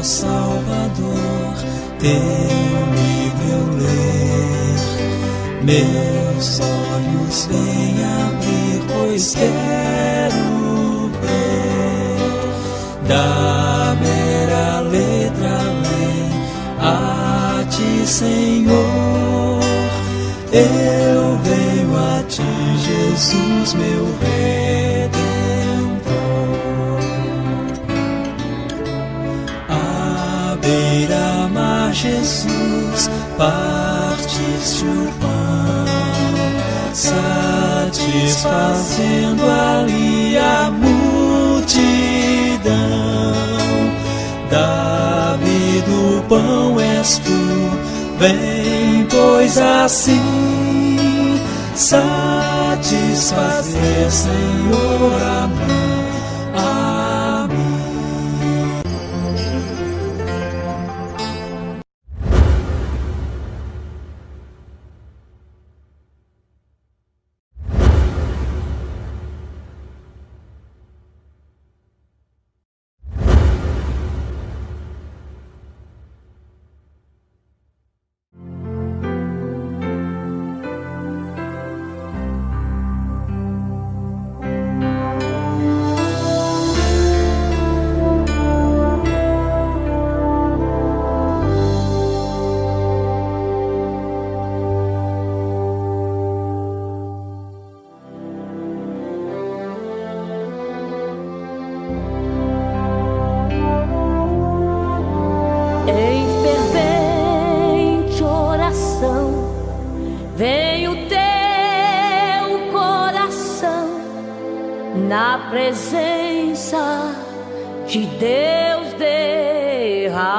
Salvador, teu livro eu ler, meus olhos vêm abrir, pois quero ver da mera letra além a ti, Senhor. Eu venho a ti, Jesus, meu Redentor. À beira-mar, Jesus, partiste o pão, satisfazendo ali a multidão. Davi do pão és tu, vem, pois assim satisfazer, Senhor, a mim. Na presença de Deus derramar,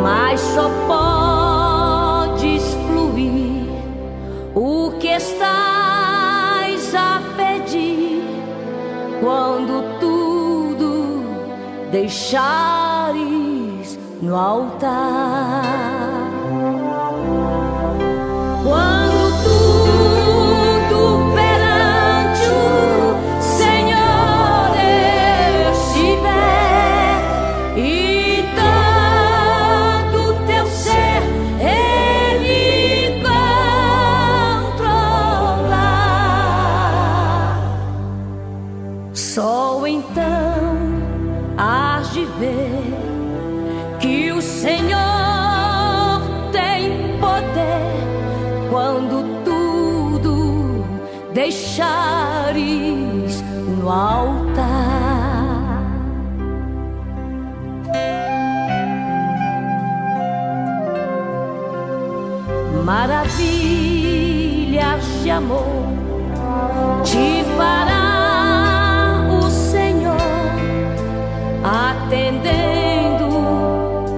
mas só podes fluir o que estás a pedir quando tudo deixares no altar. Só então hás de ver que o Senhor tem poder quando tudo deixares no altar. Maravilhas de amor te fará atendendo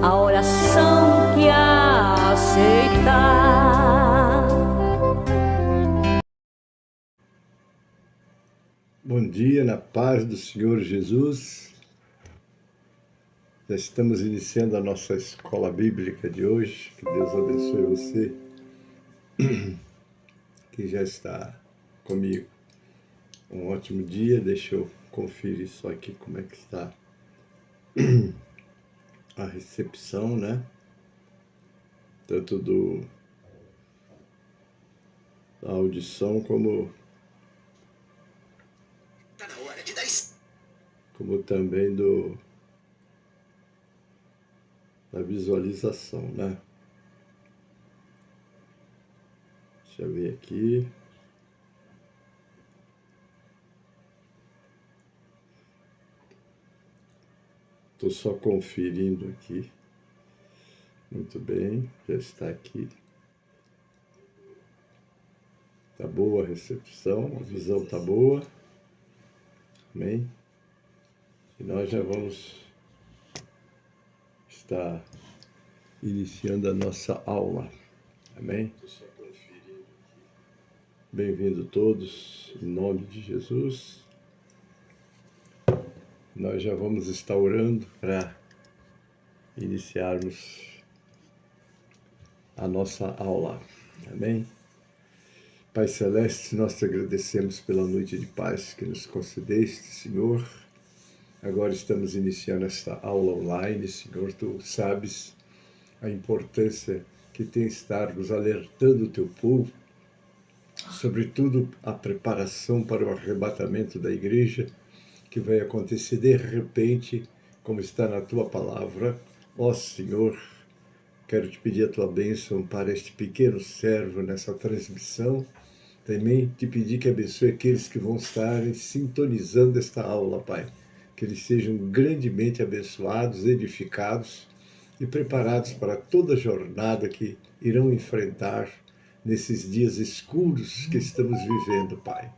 a oração que aceitar. Bom dia, na paz do Senhor Jesus. Já estamos iniciando a nossa escola bíblica de hoje. Que Deus abençoe você que já está comigo. Um ótimo dia. Deixa eu conferir só aqui como é que está a recepção, né? Tanto da audição como também da visualização, né? Deixa eu ver aqui. Estou só conferindo aqui. Muito bem, já está aqui. Tá boa a recepção, a visão tá boa. Amém? E nós já vamos estar iniciando a nossa aula. Amém? Bem-vindo todos, em nome de Jesus. Nós já vamos estar orando para iniciarmos a nossa aula. Amém? Pai Celeste, nós te agradecemos pela noite de paz que nos concedeste, Senhor. Agora estamos iniciando esta aula online, Senhor, Tu sabes a importância que tem estarmos alertando o Teu povo, sobretudo a preparação para o arrebatamento da igreja, que vai acontecer de repente, como está na Tua palavra. Ó Senhor, quero te pedir a Tua bênção para este pequeno servo nessa transmissão. Também te pedir que abençoe aqueles que vão estar sintonizando esta aula, Pai. Que eles sejam grandemente abençoados, edificados e preparados para toda a jornada que irão enfrentar nesses dias escuros que estamos vivendo, Pai.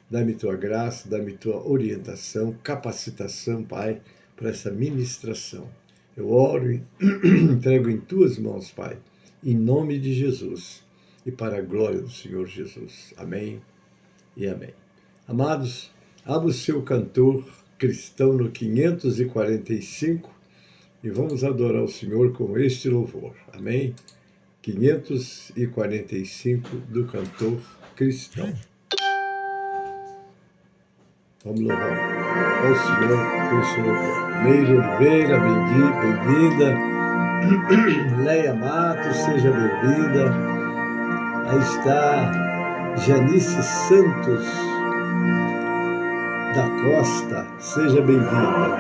Dá-me Tua graça, dá-me Tua orientação, capacitação, Pai, para essa ministração. Eu oro e entrego em Tuas mãos, Pai, em nome de Jesus. E para a glória do Senhor Jesus. Amém e amém. Amados, abra o seu cantor cristão no 545 e vamos adorar o Senhor com este louvor. Amém? 545 do cantor cristão. Vamos louvar ao Senhor com este louvor. Meire Oliveira, bem-vinda. Leia Matos, seja bem-vinda. Aí está Janice Santos da Costa, seja bem-vinda.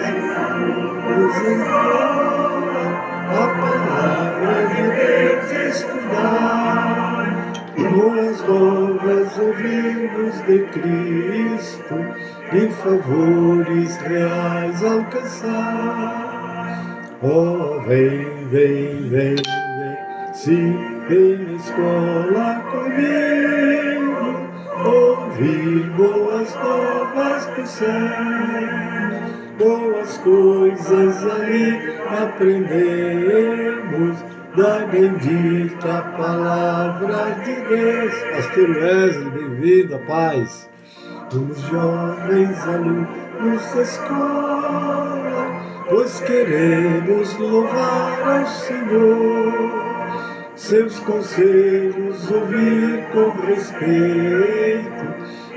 A palavra de Deus estudar, boas novas ouvimos de Cristo, e favores reais alcançar. Oh, vem, vem, vem, vem, sim. Vem na escola comigo, ouvir boas novas do céu, boas coisas ali aprendemos, da bendita palavra de Deus. Pastor Wesley, bem-vindo, a paz. Os jovens alunos da escola, pois queremos louvar ao Senhor. Seus conselhos ouvir com respeito,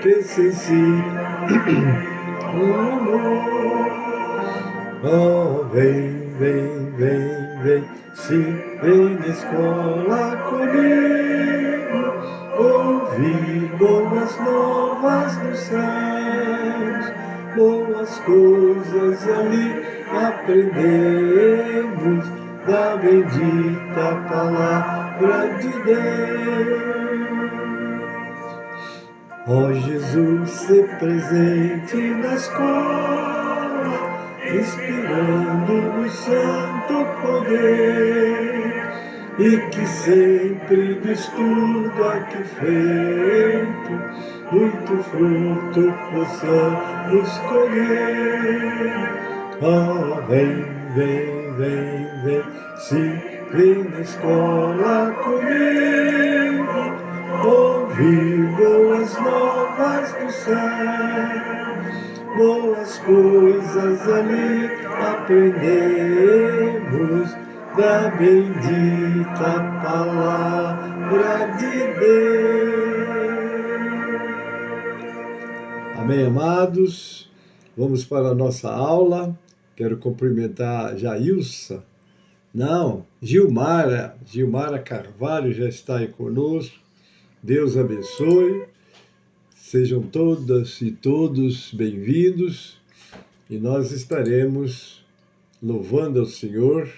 que sensible o amor. Oh, vem, vem, vem, vem, sim, vem na escola comigo, ouvir boas novas dos céus, boas coisas ali aprendemos, da bendita palavra de Deus. Ó Jesus, se presente na escola, inspirando o santo poder, e que sempre do estudo aqui feito, muito fruto possamos colher. Ó, vem, vem, vem, vem, sim, vem na escola comigo, ouvir boas novas do céu, boas coisas ali aprendemos, da bendita palavra de Deus. Amém, amados? Vamos para a nossa aula. Quero cumprimentar Gilmara Carvalho já está aí conosco. Deus abençoe. Sejam todas e todos bem-vindos. E nós estaremos louvando ao Senhor,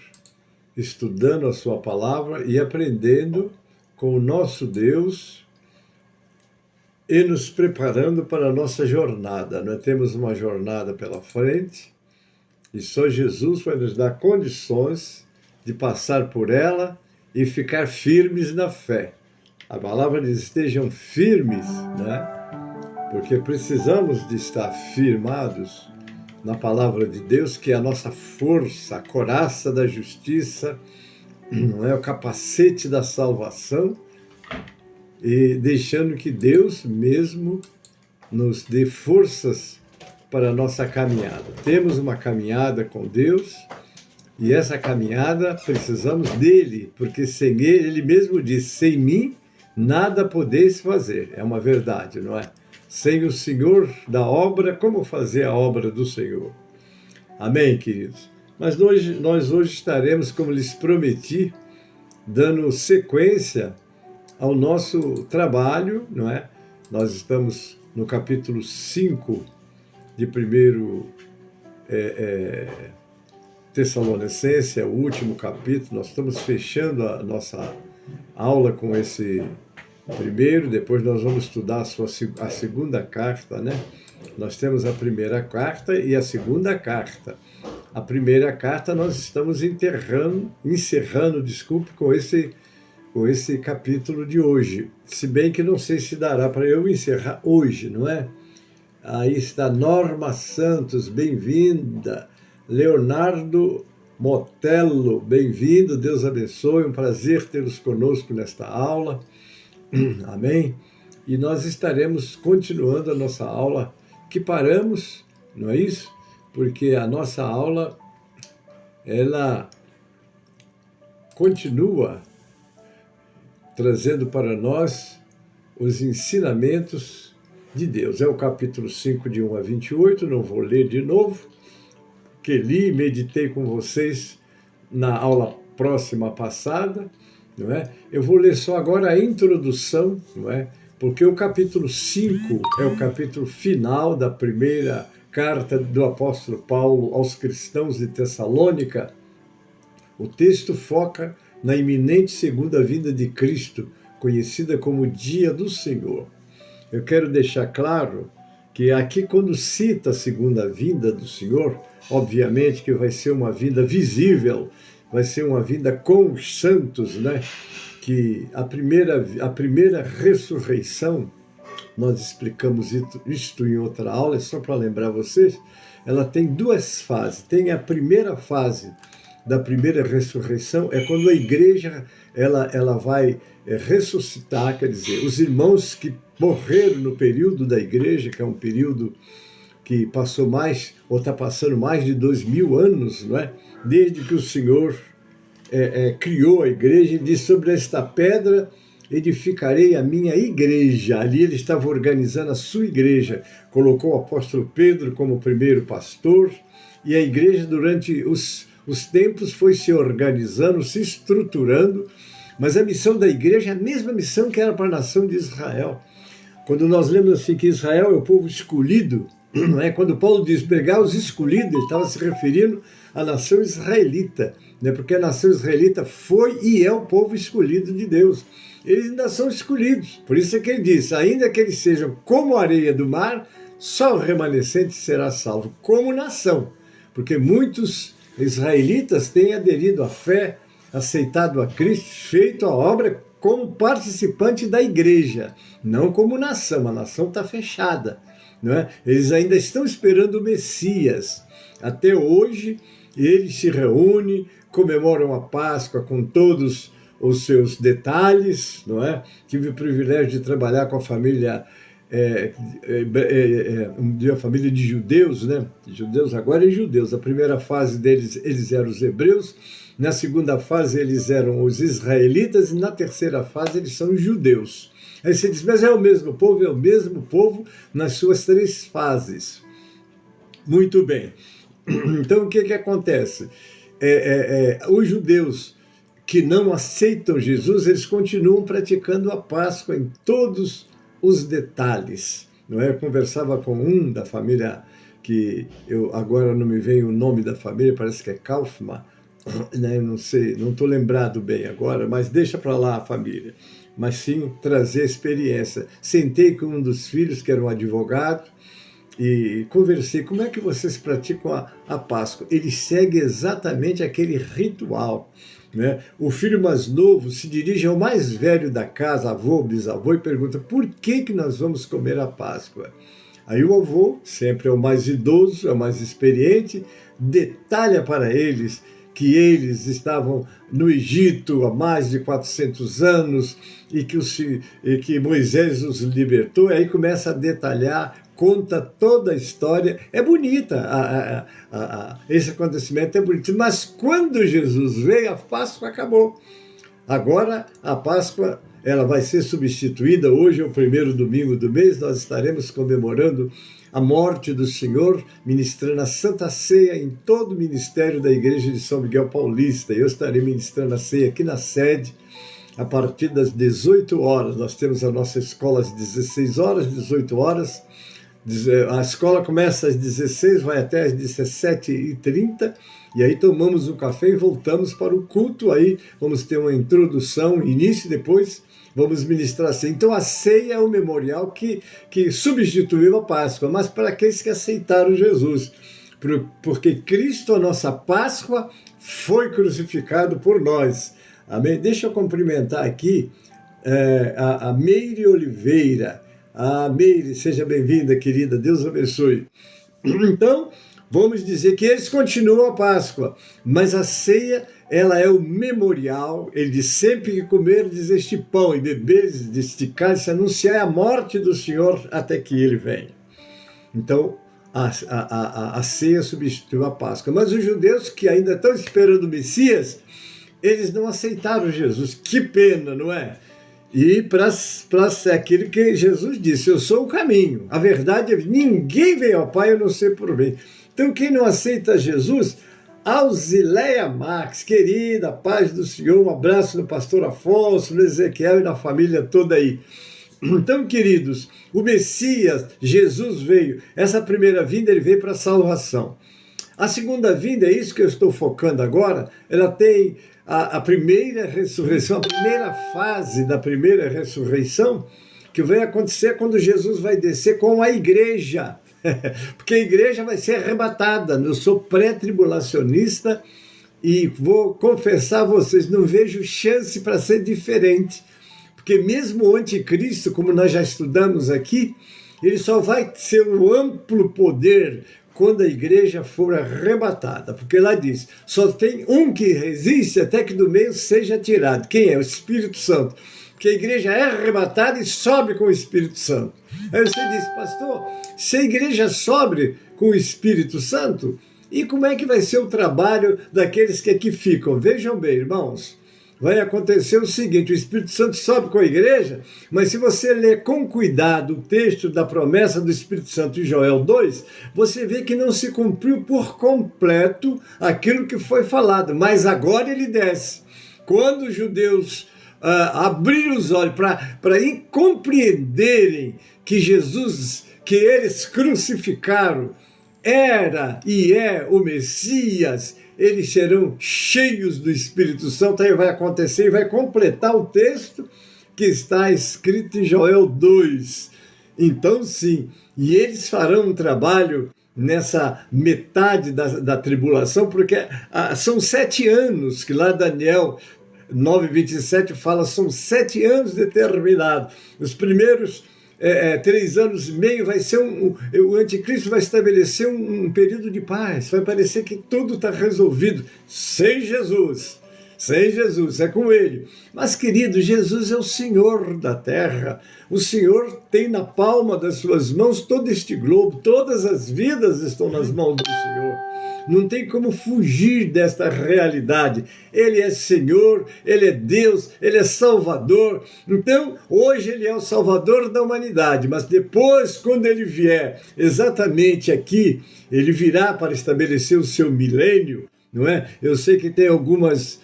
estudando a sua palavra e aprendendo com o nosso Deus e nos preparando para a nossa jornada. Nós temos uma jornada pela frente. E só Jesus vai nos dar condições de passar por ela e ficar firmes na fé. A palavra diz: estejam firmes, né? Porque precisamos de estar firmados na palavra de Deus, que é a nossa força, a coraça da justiça, não é o capacete da salvação, e deixando que Deus mesmo nos dê forças para a nossa caminhada. Temos uma caminhada com Deus e essa caminhada precisamos dele, porque sem ele, ele mesmo diz: sem mim nada podeis fazer. É uma verdade, não é? Sem o Senhor da obra, como fazer a obra do Senhor? Amém, queridos? Mas nós hoje estaremos, como lhes prometi, dando sequência ao nosso trabalho, não é? Nós estamos no capítulo 5 de 1 Tessalonicenses, é o último capítulo. Nós estamos fechando a nossa aula com esse primeiro, depois nós vamos estudar a segunda carta, né? Nós temos a primeira carta e a segunda carta. A primeira carta nós estamos encerrando, com esse capítulo de hoje. Se bem que não sei se dará para eu encerrar hoje, não é? Aí está Norma Santos, bem-vinda. Leonardo Motello, bem-vindo, Deus abençoe, um prazer tê-los conosco nesta aula. Amém? E nós estaremos continuando a nossa aula, que paramos, não é isso? Porque a nossa aula, ela continua trazendo para nós os ensinamentos de Deus. É o capítulo 5, de 1 a 28, não vou ler de novo, que li e meditei com vocês na aula próxima passada, não é? Eu vou ler só agora a introdução, não é? Porque o capítulo 5 é o capítulo final da primeira carta do apóstolo Paulo aos cristãos de Tessalônica. O texto foca na iminente segunda vinda de Cristo, conhecida como Dia do Senhor. Eu quero deixar claro que aqui, quando cita a segunda vinda do Senhor, obviamente que vai ser uma vinda visível, vai ser uma vinda com os santos, né? Que a primeira ressurreição, nós explicamos isto em outra aula, é só para lembrar vocês, ela tem duas fases. Tem a primeira fase da primeira ressurreição, é quando a igreja ela vai ressuscitar, quer dizer, os irmãos que morreram no período da igreja, que é um período que passou mais, ou está passando mais de 2000 anos, não é? Desde que o Senhor criou a igreja e disse: sobre esta pedra edificarei a minha igreja. Ali ele estava organizando a sua igreja, colocou o apóstolo Pedro como primeiro pastor, e a igreja durante os tempos foi se organizando, se estruturando, mas a missão da igreja é a mesma missão que era para a nação de Israel. Quando nós lemos assim que Israel é o povo escolhido, não é? Quando Paulo diz pegar os escolhidos, ele estava se referindo à nação israelita, né? Porque a nação israelita foi e é o povo escolhido de Deus. Eles ainda são escolhidos, por isso é que ele diz: ainda que eles sejam como a areia do mar, só o remanescente será salvo, como nação, porque muitos israelitas têm aderido à fé, aceitado a Cristo, feito a obra como participante da igreja, não como nação. A nação está fechada, não é? Eles ainda estão esperando o Messias. Até hoje, eles se reúnem, comemoram a Páscoa com todos os seus detalhes, não é? Tive o privilégio de trabalhar com a família, a família de judeus, né? Judeus agora e judeus. A primeira fase deles, eles eram os hebreus. Na segunda fase, eles eram os israelitas. E na terceira fase, eles são os judeus. Aí você diz: mas é o mesmo povo nas suas três fases. Muito bem. Então, o que acontece? Os judeus que não aceitam Jesus, eles continuam praticando a Páscoa em todos os detalhes, não é? Eu conversava com um da família, que agora não me vem o nome da família, parece que é Kaufmann, né? Não sei, não estou lembrado bem agora, mas deixa para lá a família. Mas sim trazer experiência. Sentei com um dos filhos, que era um advogado, e conversei: como é que vocês praticam a Páscoa? Ele segue exatamente aquele ritual, né? O filho mais novo se dirige ao mais velho da casa, avô, bisavô, e pergunta: por que nós vamos comer a Páscoa? Aí o avô, sempre é o mais idoso, é o mais experiente, detalha para eles que eles estavam no Egito há mais de 400 anos e que Moisés os libertou. Aí começa a detalhar, conta toda a história. É bonita, esse acontecimento é bonito. Mas quando Jesus veio, a Páscoa acabou. Agora a Páscoa, ela vai ser substituída. Hoje é o primeiro domingo do mês, nós estaremos comemorando a morte do Senhor, ministrando a Santa Ceia em todo o ministério da Igreja de São Miguel Paulista. Eu estarei ministrando a ceia aqui na sede, a partir das 18 horas. Nós temos a nossa escola às 16 horas, 18 horas. A escola começa às 16, vai até às 17h30, e aí tomamos um café e voltamos para o culto. Aí vamos ter uma introdução, início, e depois vamos ministrar a ceia. Então a ceia é o memorial que substituiu a Páscoa, mas para aqueles que aceitaram Jesus, porque Cristo, a nossa Páscoa, foi crucificado por nós. Amém? Deixa eu cumprimentar aqui a Meire Oliveira. Meire, seja bem-vinda, querida, Deus abençoe. Então, vamos dizer que eles continuam a Páscoa, mas a ceia, ela é o memorial. Ele diz: sempre que comerdes este pão e beberes deste cálice, anunciai a morte do Senhor até que ele venha. Então, a ceia substituiu a Páscoa. Mas os judeus que ainda estão esperando o Messias, eles não aceitaram Jesus. Que pena, não é? E para aquilo que Jesus disse: eu sou o caminho, a verdade, ninguém vem ao Pai a não ser por mim. Então quem não aceita Jesus, Auxileia Max, querida, paz do Senhor, um abraço no pastor Afonso, no Ezequiel e na família toda aí. Então, queridos, o Messias, Jesus veio, essa primeira vinda ele veio para a salvação. A segunda vinda, é isso que eu estou focando agora, ela tem a primeira ressurreição, a primeira fase da primeira ressurreição, que vai acontecer quando Jesus vai descer com a igreja, porque a igreja vai ser arrebatada. Eu sou pré-tribulacionista e vou confessar a vocês, não vejo chance para ser diferente, porque mesmo o anticristo, como nós já estudamos aqui, ele só vai ser um amplo poder quando a igreja for arrebatada, porque lá diz: só tem um que resiste até que do meio seja tirado. Quem é? O Espírito Santo. Porque a igreja é arrebatada e sobe com o Espírito Santo. Aí você diz: pastor, se a igreja sobe com o Espírito Santo, e como é que vai ser o trabalho daqueles que aqui ficam? Vejam bem, irmãos, vai acontecer o seguinte: o Espírito Santo sobe com a igreja, mas se você ler com cuidado o texto da promessa do Espírito Santo em Joel 2, você vê que não se cumpriu por completo aquilo que foi falado, mas agora ele desce. Quando os judeus abriram os olhos para compreenderem que Jesus, que eles crucificaram, era e é o Messias, eles serão cheios do Espírito Santo. Aí vai acontecer e vai completar o texto que está escrito em Joel 2. Então, sim, e eles farão um trabalho nessa metade da tribulação, porque são 7 anos, que lá Daniel 9:27 fala, são 7 anos determinados. Os primeiros 3 anos e meio vai ser o anticristo vai estabelecer um período de paz. Vai parecer que tudo está resolvido sem Jesus. Sem Jesus, é com ele. Mas, querido, Jesus é o Senhor da terra. O Senhor tem na palma das suas mãos todo este globo. Todas as vidas estão nas mãos do Senhor. Não tem como fugir desta realidade. Ele é Senhor, Ele é Deus, Ele é Salvador. Então, hoje Ele é o Salvador da humanidade, mas depois, quando Ele vier exatamente aqui, Ele virá para estabelecer o seu milênio, não é? Eu sei que tem algumas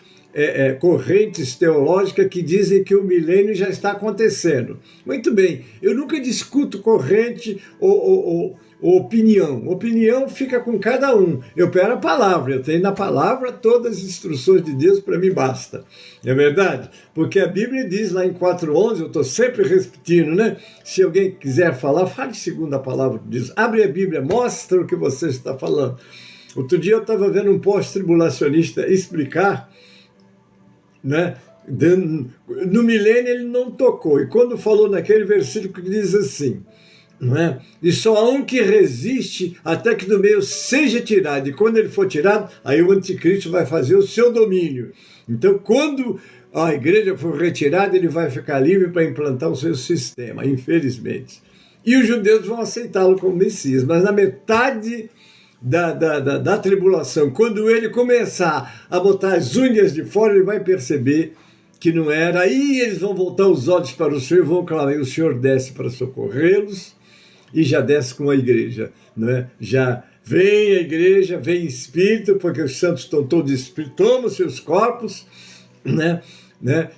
correntes teológicas que dizem que o milênio já está acontecendo. Muito bem, eu nunca discuto corrente ou opinião. Opinião fica com cada um. Eu pego a palavra, eu tenho na palavra todas as instruções de Deus, para mim basta. É verdade? Porque a Bíblia diz lá em 4:11, eu estou sempre repetindo, né? Se alguém quiser falar, fale segundo a palavra de Deus. Abre a Bíblia, mostra o que você está falando. Outro dia eu estava vendo um pós-tribulacionista explicar, né? No milênio ele não tocou, e quando falou naquele versículo que diz assim, não é? E só há um que resiste até que do meio seja tirado, e quando ele for tirado, aí o anticristo vai fazer o seu domínio. Então, quando a igreja for retirada, ele vai ficar livre para implantar o seu sistema, infelizmente. E os judeus vão aceitá-lo como Messias, mas na metade da tribulação, quando ele começar a botar as unhas de fora, ele vai perceber que não era. Aí eles vão voltar os olhos para o Senhor e vão clamar, e o Senhor desce para socorrê-los, e já desce com a igreja, não é? Já vem a igreja, vem Espírito, porque os santos estão todos Espírito, tomam seus corpos, né?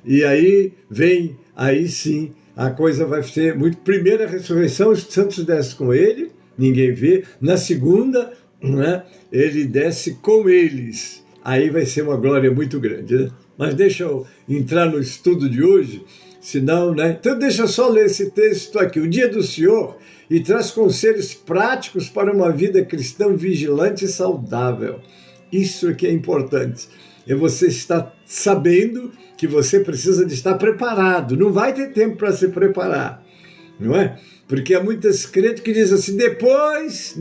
E aí vem, aí sim, a coisa vai ser muito... Primeira ressurreição, os santos descem com ele, ninguém vê. Na segunda, né, ele desce com eles. Aí vai ser uma glória muito grande, né? Mas deixa eu entrar no estudo de hoje, senão, né? Então deixa eu só ler esse texto aqui. O dia do Senhor, e traz conselhos práticos para uma vida cristã vigilante e saudável. Isso aqui é importante. É você estar sabendo que você precisa de estar preparado. Não vai ter tempo para se preparar, não é? Porque há muitas crentes que dizem assim, depois.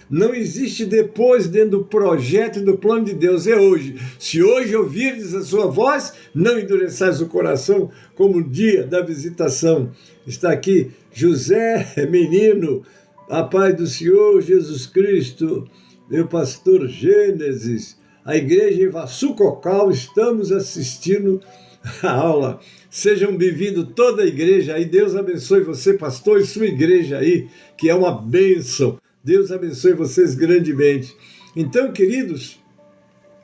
Não existe depois dentro do projeto e do plano de Deus, é hoje. Se hoje ouvirdes a sua voz, não endureçais o coração, como o dia da visitação. Está aqui José, menino, a paz do Senhor Jesus Cristo, meu pastor Gênesis, a igreja em Vassucocal, estamos assistindo a aula. Sejam bem-vindos toda a igreja aí, Deus abençoe você, pastor, e sua igreja aí, que é uma bênção. Deus abençoe vocês grandemente. Então, queridos,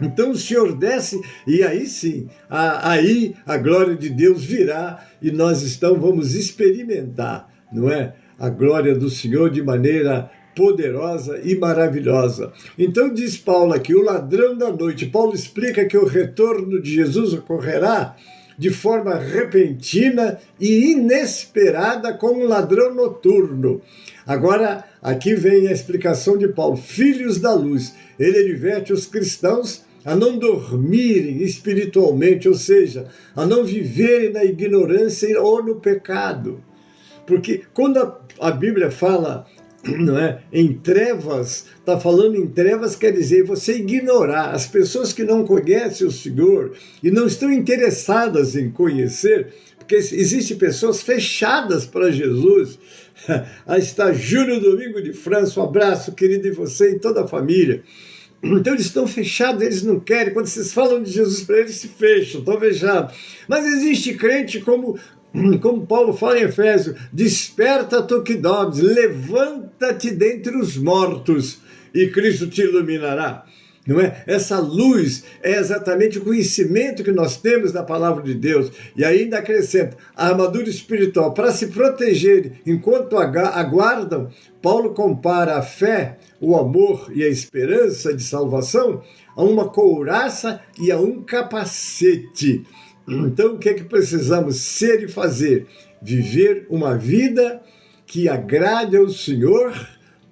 então o Senhor desce e aí sim, aí a glória de Deus virá e nós vamos experimentar, não é? A glória do Senhor de maneira poderosa e maravilhosa. Então diz Paulo aqui, o ladrão da noite. Paulo explica que o retorno de Jesus ocorrerá de forma repentina e inesperada como um ladrão noturno. Agora, aqui vem a explicação de Paulo. Filhos da luz. Ele adverte os cristãos a não dormirem espiritualmente, ou seja, a não viverem na ignorância ou no pecado. Porque quando a Bíblia fala, não é, em trevas, está falando em trevas, quer dizer você ignorar. As pessoas que não conhecem o Senhor e não estão interessadas em conhecer, porque existem pessoas fechadas para Jesus. Aí está Júlio Domingo de França, um abraço querido de você e toda a família. Então eles estão fechados, eles não querem. Quando vocês falam de Jesus para eles, se fecham, estão fechados. Mas existe crente como Paulo fala em Efésios, desperta tu que dormes, levanta-te dentre os mortos e Cristo te iluminará. Não é? Essa luz é exatamente o conhecimento que nós temos da palavra de Deus. E ainda acrescenta a armadura espiritual para se proteger enquanto aguardam. Paulo compara a fé, o amor e a esperança de salvação a uma couraça e a um capacete. Então, o que é que precisamos ser e fazer? Viver uma vida que agrade ao Senhor,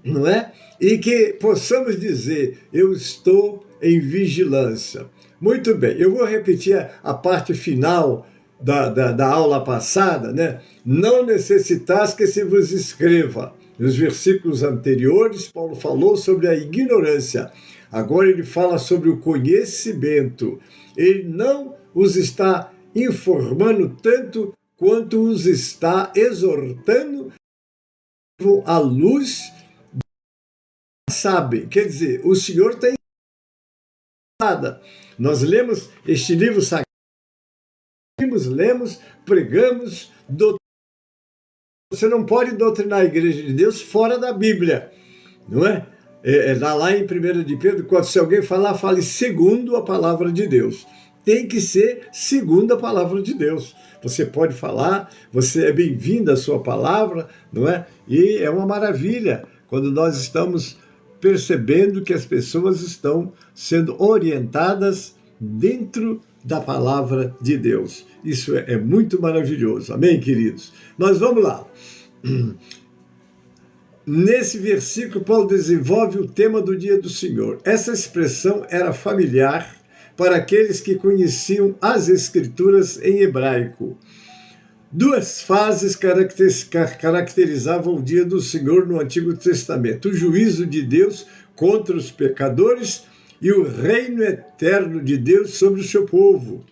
não é? E que possamos dizer, eu estou em vigilância. Muito bem, eu vou repetir a parte final da aula passada, né? Não necessitais que se vos escreva. Nos versículos anteriores, Paulo falou sobre a ignorância. Agora ele fala sobre o conhecimento. Ele não os está informando tanto quanto os está exortando à luz. Sabem, quer dizer, o Senhor tem nada. Nós lemos este livro sagrado, lemos, pregamos, você não pode doutrinar a igreja de Deus fora da Bíblia, não é? Lá em 1 de Pedro, quando se alguém falar, fale segundo a palavra de Deus. Tem que ser segundo a palavra de Deus. Você pode falar, você é bem-vindo à sua palavra, não é? E é uma maravilha quando nós estamos percebendo que as pessoas estão sendo orientadas dentro da palavra de Deus. Isso é muito maravilhoso. Amém, queridos? Nós vamos lá. Nesse versículo, Paulo desenvolve o tema do dia do Senhor. Essa expressão era familiar para aqueles que conheciam as Escrituras em hebraico. Duas fases caracterizavam o dia do Senhor no Antigo Testamento: o juízo de Deus contra os pecadores e o reino eterno de Deus sobre o seu povo.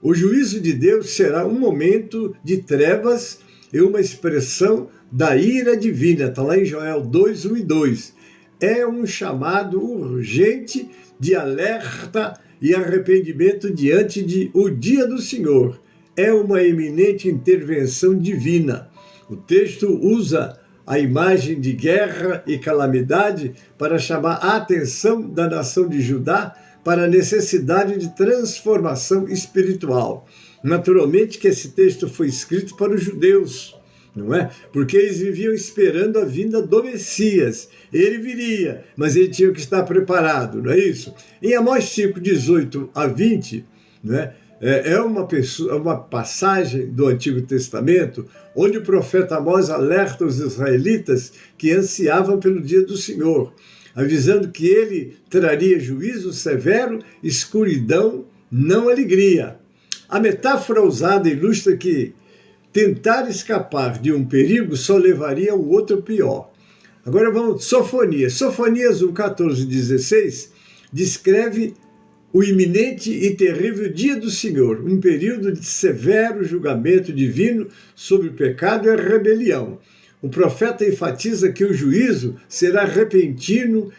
O juízo de Deus será um momento de trevas e uma expressão da ira divina. Está lá em Joel 2, 1 e 2. É um chamado urgente de alerta e arrependimento diante de o dia do Senhor. É uma eminente intervenção divina. O texto usa a imagem de guerra e calamidade para chamar a atenção da nação de Judá para a necessidade de transformação espiritual. Naturalmente que esse texto foi escrito para os judeus, não é? Porque eles viviam esperando a vinda do Messias. Ele viria, mas ele tinha que estar preparado, não é isso? Em Amós 5, 18 a 20, não é? É uma passagem do Antigo Testamento onde o profeta Amós alerta os israelitas que ansiavam pelo dia do Senhor, avisando que ele traria juízo severo, escuridão, não alegria. A metáfora usada ilustra que tentar escapar de um perigo só levaria ao outro pior. Agora vamos, Sofonias. Sofonias 1, 14 e 16 descreve o iminente e terrível dia do Senhor, um período de severo julgamento divino sobre o pecado e a rebelião. O profeta enfatiza que o juízo será repentino,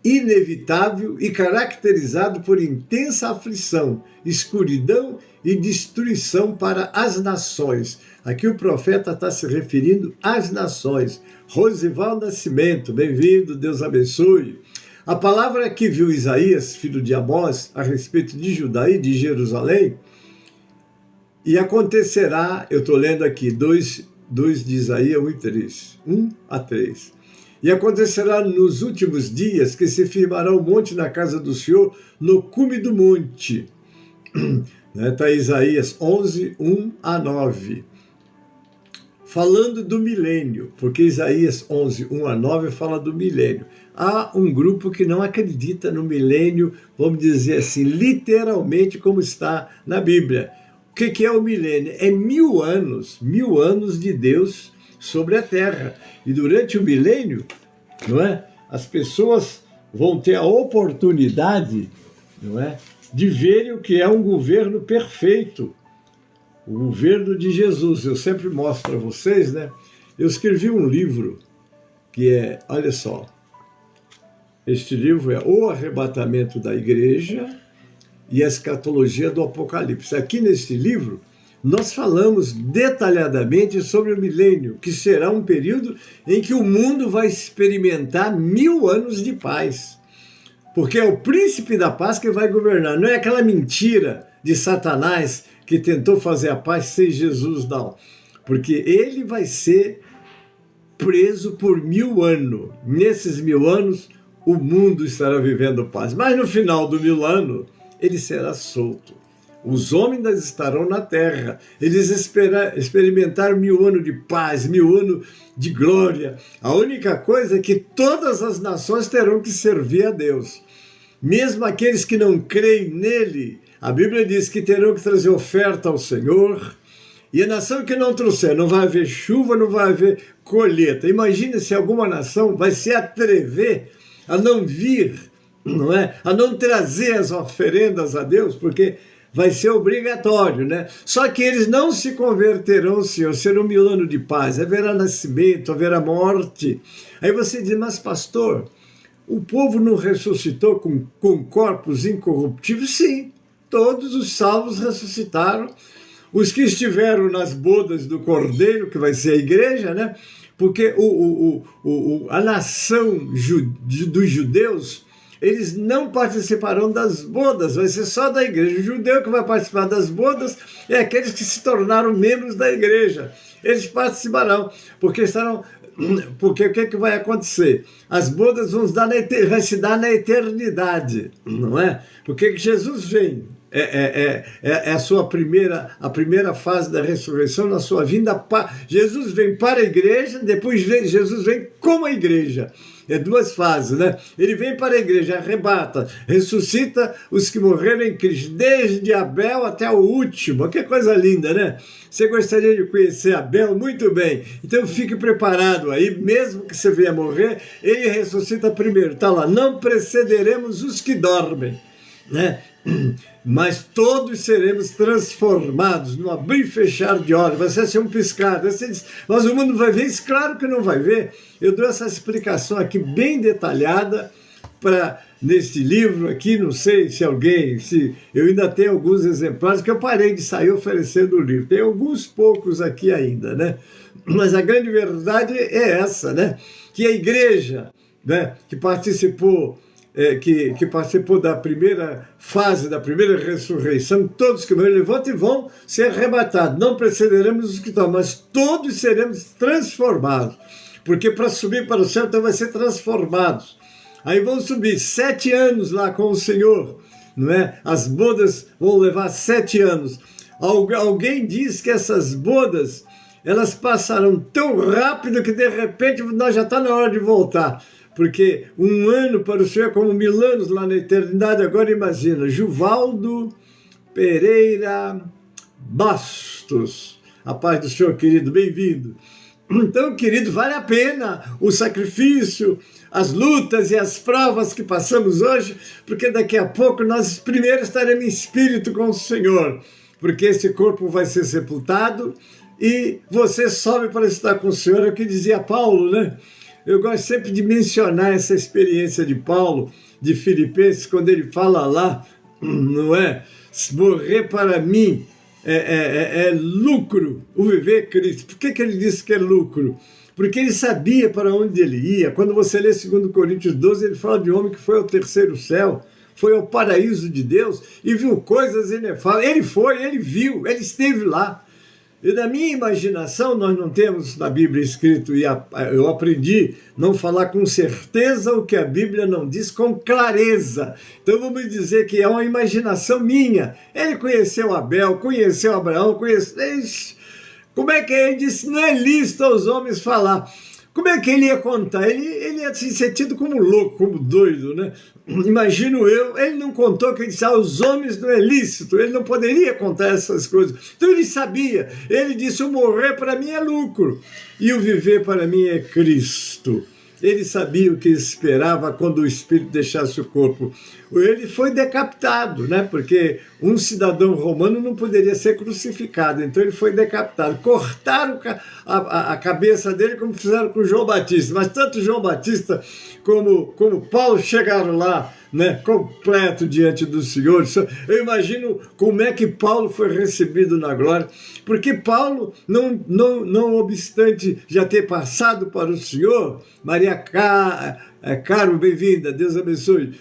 inevitável e caracterizado por intensa aflição, escuridão e destruição para as nações. Aqui o profeta está se referindo às nações. Rosival Nascimento, bem-vindo, Deus abençoe. A palavra que viu Isaías, filho de Amós, a respeito de Judá e de Jerusalém, e acontecerá, eu estou lendo aqui, 2 de Isaías, 1 a 3. E acontecerá nos últimos dias que se firmará o monte na casa do Senhor, no cume do monte. Está Isaías 11, 1 a 9. Falando do milênio, porque Isaías 11, 1 a 9 fala do milênio. Há um grupo que não acredita no milênio, vamos dizer assim, literalmente como está na Bíblia. O que é o milênio? É 1000 anos de Deus sobre a terra. E durante o milênio, não é, as pessoas vão ter a oportunidade, não é, de verem o que é um governo perfeito, o governo de Jesus. Eu sempre mostro para vocês, né? Eu escrevi um livro que é, olha só, este livro é O Arrebatamento da Igreja e a Escatologia do Apocalipse. Aqui neste livro, nós falamos detalhadamente sobre o milênio, que será um período em que o mundo vai experimentar 1000 anos de paz. Porque é o príncipe da paz que vai governar. Não é aquela mentira de Satanás que tentou fazer a paz sem Jesus, não. Porque ele vai ser preso por 1000 anos. Nesses 1000 anos, o mundo estará vivendo paz. Mas no final do 1000 anos, ele será solto. Os homens estarão na terra. Eles experimentaram 1000 anos de paz, 1000 anos de glória. A única coisa é que todas as nações terão que servir a Deus. Mesmo aqueles que não creem nele, a Bíblia diz que terão que trazer oferta ao Senhor. E a nação que não trouxer, não vai haver chuva, não vai haver colheita. Imagine se alguma nação vai se atrever a não vir, não é? A não trazer as oferendas a Deus, porque vai ser obrigatório, né? Só que eles não se converterão, Senhor, serão 1000 anos de paz, haverá nascimento, haverá morte. Aí você diz, mas pastor, o povo não ressuscitou com corpos incorruptíveis? Sim, todos os salvos ressuscitaram, os que estiveram nas bodas do Cordeiro, que vai ser a igreja, né? Porque a nação dos judeus, eles não participarão das bodas, vai ser só da igreja. O judeu que vai participar das bodas é aqueles que se tornaram membros da igreja. Eles participarão, porque o que vai acontecer? As bodas vai se dar na eternidade, não é? Porque Jesus vem, a primeira fase da ressurreição, na sua vinda. Jesus vem para a igreja, depois Jesus vem com a igreja. É 2 fases, né? Ele vem para a igreja, arrebata, ressuscita os que morreram em Cristo, desde Abel até o último. Que coisa linda, né? Você gostaria de conhecer Abel? Muito bem. Então fique preparado aí, mesmo que você venha morrer, ele ressuscita primeiro. Está lá, não precederemos os que dormem, né? Mas todos seremos transformados no abrir e fechar de olhos. Vai ser assim um piscar. Você diz, mas o mundo vai ver isso? Claro que não vai ver. Eu dou essa explicação aqui bem detalhada nesse livro aqui, não sei se eu ainda tenho alguns exemplares, que eu parei de sair oferecendo o livro. Tem alguns poucos aqui ainda, né? Mas a grande verdade é essa, né? Que a igreja, né, que participou da primeira fase, da primeira ressurreição, todos que morreram levantam e vão ser arrebatados. Não precederemos os que estão, mas todos seremos transformados. Porque para subir para o céu, então vai ser transformados. Aí vão subir 7 anos lá com o Senhor, não é? As bodas vão levar 7 anos. Alguém diz que essas bodas, elas passaram tão rápido que de repente nós já está na hora de voltar. Porque 1 ano para o Senhor é como 1000 anos lá na eternidade. Agora imagina, Juvaldo Pereira Bastos. A paz do Senhor, querido, bem-vindo. Então, querido, vale a pena o sacrifício, as lutas e as provas que passamos hoje, porque daqui a pouco nós primeiro estaremos em espírito com o Senhor, porque esse corpo vai ser sepultado e você sobe para estar com o Senhor, é o que dizia Paulo, né? Eu gosto sempre de mencionar essa experiência de Paulo, de Filipenses, quando ele fala lá, não é? Morrer para mim é lucro, o viver é Cristo. Por que ele disse que é lucro? Porque ele sabia para onde ele ia. Quando você lê 2 Coríntios 12, ele fala de um homem que foi ao terceiro céu, foi ao paraíso de Deus e viu coisas inefáveis. Ele foi, ele viu, ele esteve lá. E na minha imaginação, nós não temos na Bíblia escrito, e eu aprendi não falar com certeza o que a Bíblia não diz com clareza. Então vamos dizer que é uma imaginação minha. Ele conheceu Abel, conheceu Abraão, como é que ele disse? Não é lícito aos homens falar. Como é que ele ia contar? Ele ia ser tido como louco, como doido, né? Imagino eu, ele não contou que ele disse, os homens não é lícito, ele não poderia contar essas coisas. Então ele sabia, ele disse, o morrer para mim é lucro e o viver para mim é Cristo. Ele sabia o que esperava quando o espírito deixasse o corpo. Ele foi decapitado, né? Porque um cidadão romano não poderia ser crucificado, então ele foi decapitado. Cortaram a cabeça dele como fizeram com João Batista, mas tanto João Batista como Paulo chegaram lá, né, completo diante do Senhor. Eu imagino como é que Paulo foi recebido na glória, porque Paulo, não obstante já ter passado para o Senhor, Maria Caro, bem-vinda, Deus abençoe.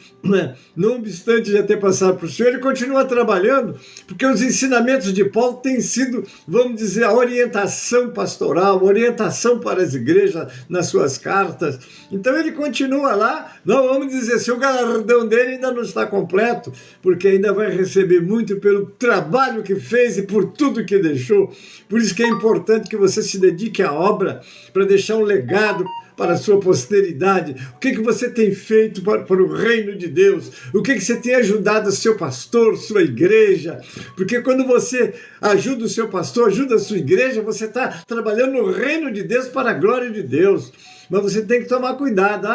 Não obstante já ter passado para o Senhor, ele continua trabalhando, porque os ensinamentos de Paulo têm sido, vamos dizer, a orientação pastoral, a orientação para as igrejas nas suas cartas. Então ele continua lá, não vamos dizer se o galardão dele ainda não está completo, porque ainda vai receber muito pelo trabalho que fez e por tudo que deixou. Por isso que é importante que você se dedique à obra, para deixar um legado para a sua posteridade. O que você tem feito para o reino de Deus? O que você tem ajudado o seu pastor, sua igreja? Porque quando você ajuda o seu pastor, ajuda a sua igreja, você está trabalhando no reino de Deus para a glória de Deus. Mas você tem que tomar cuidado.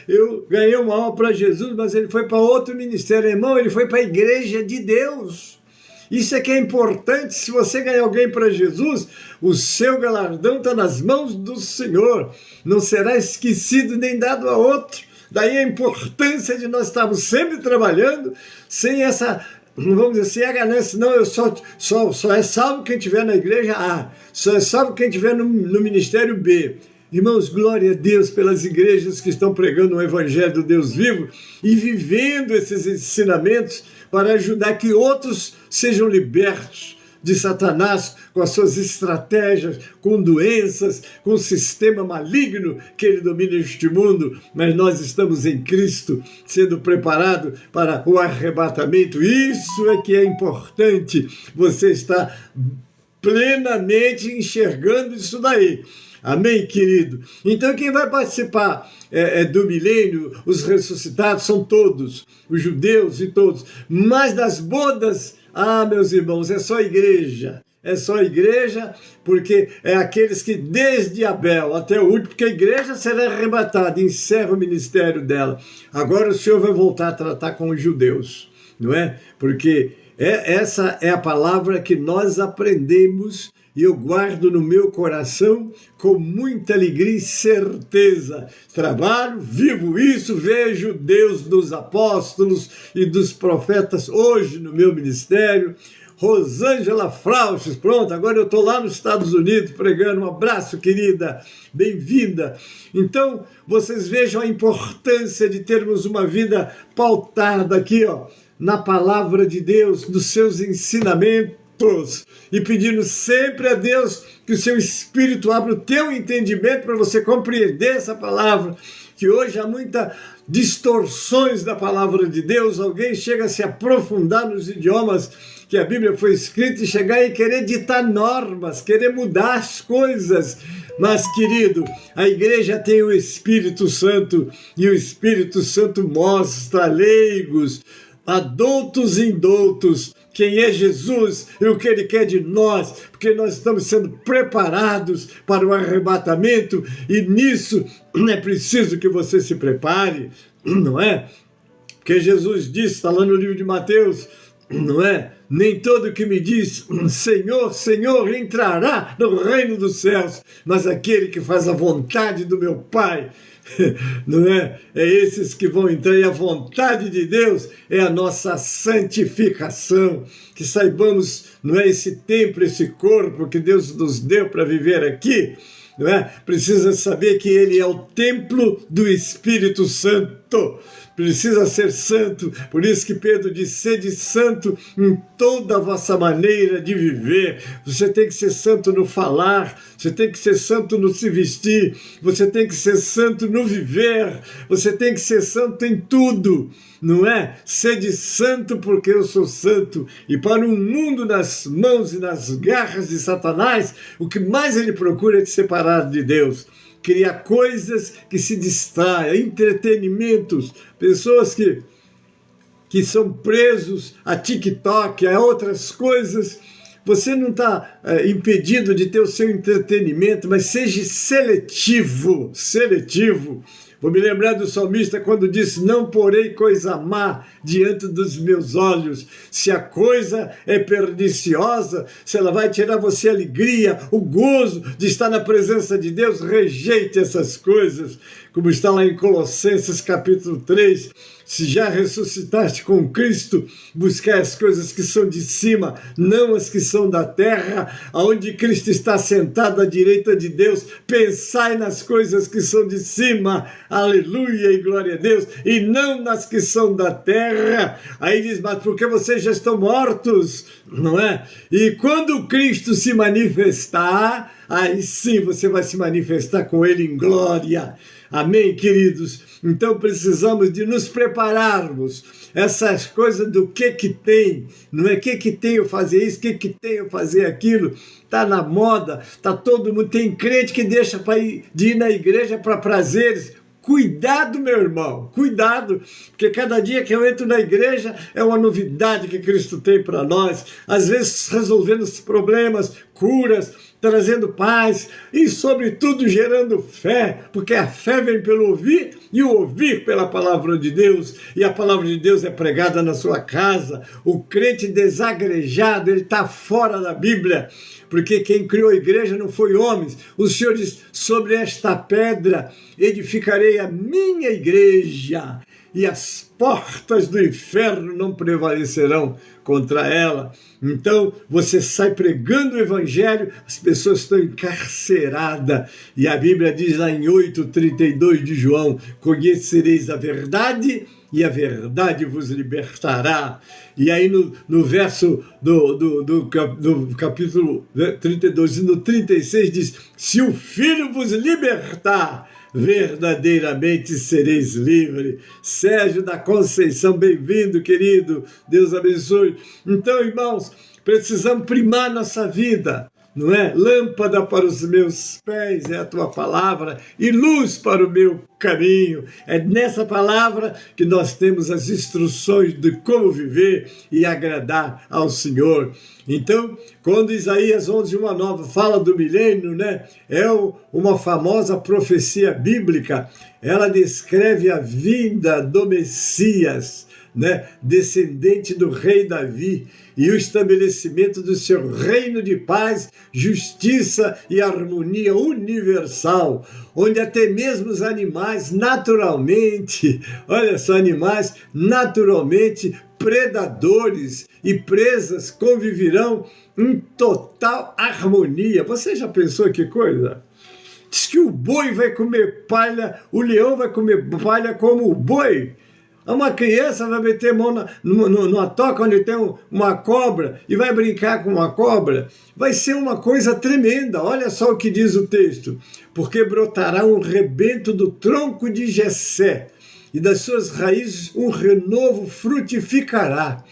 Eu ganhei uma alma para Jesus, mas ele foi para outro ministério. Irmão, ele foi para a igreja de Deus. Isso é que é importante. Se você ganhar alguém para Jesus, o seu galardão está nas mãos do Senhor. Não será esquecido nem dado a outro. Daí a importância de nós estarmos sempre trabalhando sem essa, vamos dizer, sem a ganância. Não, eu só é salvo quem estiver na igreja A, só é salvo quem estiver no ministério B. Irmãos, glória a Deus pelas igrejas que estão pregando o Evangelho do Deus vivo e vivendo esses ensinamentos para ajudar que outros sejam libertos de Satanás com as suas estratégias, com doenças, com o sistema maligno que ele domina este mundo. Mas nós estamos em Cristo, sendo preparado para o arrebatamento. Isso é que é importante. Você está plenamente enxergando isso daí. Amém, querido? Então, quem vai participar do milênio, os ressuscitados, são todos, os judeus e todos. Mas das bodas, meus irmãos, é só igreja. É só igreja, porque é aqueles que desde Abel até o último, porque a igreja será arrebatada, encerra o ministério dela. Agora o Senhor vai voltar a tratar com os judeus, não é? Porque essa é a palavra que nós aprendemos e eu guardo no meu coração com muita alegria e certeza. Trabalho, vivo isso, vejo Deus dos apóstolos e dos profetas hoje no meu ministério. Rosângela Frauches, pronto, agora eu estou lá nos Estados Unidos pregando. Um abraço, querida, bem-vinda. Então, vocês vejam a importância de termos uma vida pautada aqui, ó, na palavra de Deus, nos seus ensinamentos, e pedindo sempre a Deus que o seu Espírito abra o teu entendimento para você compreender essa palavra, que hoje há muitas distorções da palavra de Deus. Alguém chega a se aprofundar nos idiomas que a Bíblia foi escrita e chegar e querer ditar normas, querer mudar as coisas. Mas, querido, a igreja tem o Espírito Santo, e o Espírito Santo mostra a leigos, adultos e indoutos, quem é Jesus e o que Ele quer de nós, porque nós estamos sendo preparados para o arrebatamento, e nisso é preciso que você se prepare, não é? Porque Jesus disse, está lá no livro de Mateus, não é? Nem todo que me diz Senhor, Senhor entrará no reino dos céus, mas aquele que faz a vontade do meu Pai, não é? É esses que vão entrar. E a vontade de Deus é a nossa santificação, que saibamos, não é, esse templo, esse corpo que Deus nos deu para viver aqui, não é? Precisa saber que ele é o templo do Espírito Santo. Precisa ser santo. Por isso que Pedro diz: sede santo em toda a vossa maneira de viver. Você tem que ser santo no falar, você tem que ser santo no se vestir, você tem que ser santo no viver, você tem que ser santo em tudo, não é? Sede santo porque eu sou santo. E para um mundo nas mãos e nas garras de Satanás, o que mais ele procura é te separar de Deus. Criar coisas que se distraem, entretenimentos, pessoas que são presos a TikTok, a outras coisas. Você não está impedido de ter o seu entretenimento, mas seja seletivo, seletivo. Vou me lembrar do salmista quando disse: não porei coisa má diante dos meus olhos. Se a coisa é perniciosa, se ela vai tirar você a alegria, o gozo de estar na presença de Deus, rejeite essas coisas. Como está lá em Colossenses capítulo 3, se já ressuscitaste com Cristo, buscai as coisas que são de cima, não as que são da terra, aonde Cristo está sentado à direita de Deus. Pensai nas coisas que são de cima, aleluia e glória a Deus, e não nas que são da terra. Aí diz: mas porque vocês já estão mortos, não é? E quando Cristo se manifestar, aí sim você vai se manifestar com Ele em glória. Amém, queridos? Então precisamos de nos prepararmos. Essas coisas do que tem, não é? Que tem eu fazer isso, que tem eu fazer aquilo, está na moda, está todo mundo. Tem crente que deixa de ir na igreja para prazeres. Cuidado, meu irmão, cuidado, porque cada dia que eu entro na igreja é uma novidade que Cristo tem para nós, às vezes resolvendo os problemas, curas, trazendo paz e, sobretudo, gerando fé, porque a fé vem pelo ouvir e o ouvir pela palavra de Deus, e a palavra de Deus é pregada na sua casa. O crente desagrejado, ele está fora da Bíblia, porque quem criou a igreja não foi homens. O Senhor diz: sobre esta pedra edificarei a minha igreja, e as portas do inferno não prevalecerão contra ela. Então, você sai pregando o evangelho, as pessoas estão encarceradas, e a Bíblia diz lá em 8:32 de João: conhecereis a verdade, e a verdade vos libertará. E aí no verso do capítulo 32 e no 36 diz: se o Filho vos libertar, verdadeiramente sereis livres. Sérgio da Conceição, bem-vindo, querido, Deus abençoe. Então, irmãos, precisamos primar nossa vida, não é? Lâmpada para os meus pés é a tua palavra e luz para o meu caminho. É nessa palavra que nós temos as instruções de como viver e agradar ao Senhor. Então, quando Isaías 11:1-9 fala do milênio, né? É uma famosa profecia bíblica. Ela descreve a vinda do Messias, né, descendente do rei Davi, e o estabelecimento do seu reino de paz, justiça e harmonia universal, onde até mesmo os animais naturalmente, olha só, animais naturalmente predadores e presas conviverão em total harmonia. Você já pensou que coisa? Diz que o boi vai comer palha, o leão vai comer palha como o boi. Uma criança vai meter a mão numa toca onde tem uma cobra e vai brincar com uma cobra. Vai ser uma coisa tremenda. Olha só o que diz o texto. Porque brotará um rebento do tronco de Jessé, e das suas raízes um renovo frutificará.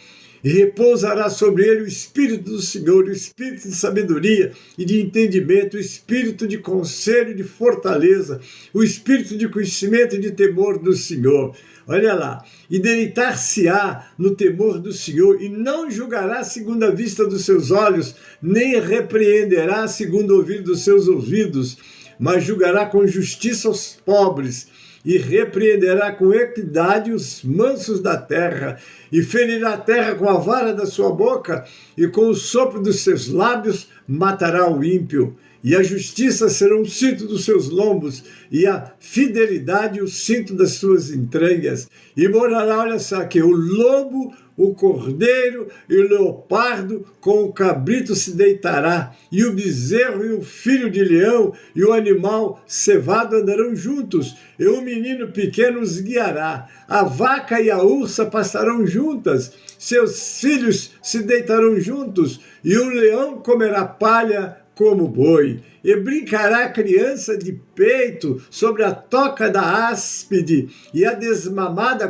E repousará sobre ele o Espírito do Senhor, o Espírito de sabedoria e de entendimento, o Espírito de conselho e de fortaleza, o Espírito de conhecimento e de temor do Senhor. Olha lá, e deleitar-se-á no temor do Senhor, e não julgará segundo a vista dos seus olhos, nem repreenderá segundo o ouvir dos seus ouvidos, mas julgará com justiça os pobres, e repreenderá com equidade os mansos da terra, e ferirá a terra com a vara da sua boca, e com o sopro dos seus lábios matará o ímpio. E a justiça será um cinto dos seus lombos, e a fidelidade o cinto das suas entranhas. E morará, olha só aqui, o lobo, o cordeiro e o leopardo com o cabrito se deitará, e o bezerro e o filho de leão e o animal cevado andarão juntos, e o menino pequeno os guiará. A vaca e a ursa pastarão juntas, seus filhos se deitarão juntos, e o leão comerá palha como boi, e brincará a criança de peito sobre a toca da áspide, e a desmamada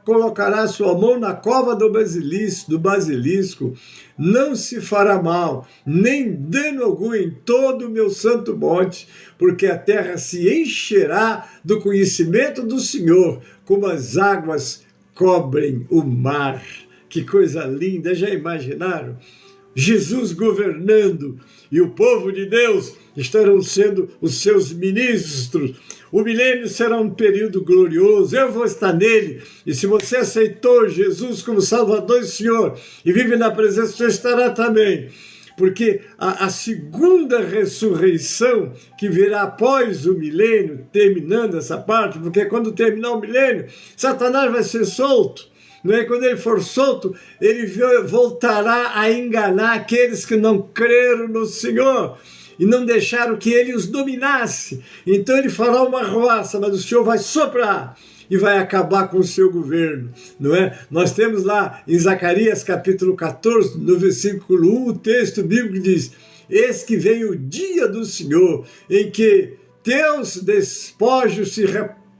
colocará sua mão na cova do basilisco. Não se fará mal, nem dano algum em todo o meu santo monte, porque a terra se encherá do conhecimento do Senhor, como as águas cobrem o mar. Que coisa linda, já imaginaram? Jesus governando, e o povo de Deus estarão sendo os seus ministros. O milênio será um período glorioso, eu vou estar nele, e se você aceitou Jesus como Salvador e Senhor, e vive na presença, você estará também, porque a segunda ressurreição que virá após o milênio, terminando essa parte, porque quando terminar o milênio, Satanás vai ser solto. Não é? Quando ele for solto, ele voltará a enganar aqueles que não creram no Senhor e não deixaram que ele os dominasse. Então ele fará uma arruaça, mas o Senhor vai soprar e vai acabar com o seu governo, não é? Nós temos lá em Zacarias capítulo 14, no versículo 1, o texto bíblico diz: eis que vem o dia do Senhor, em que teus despojos se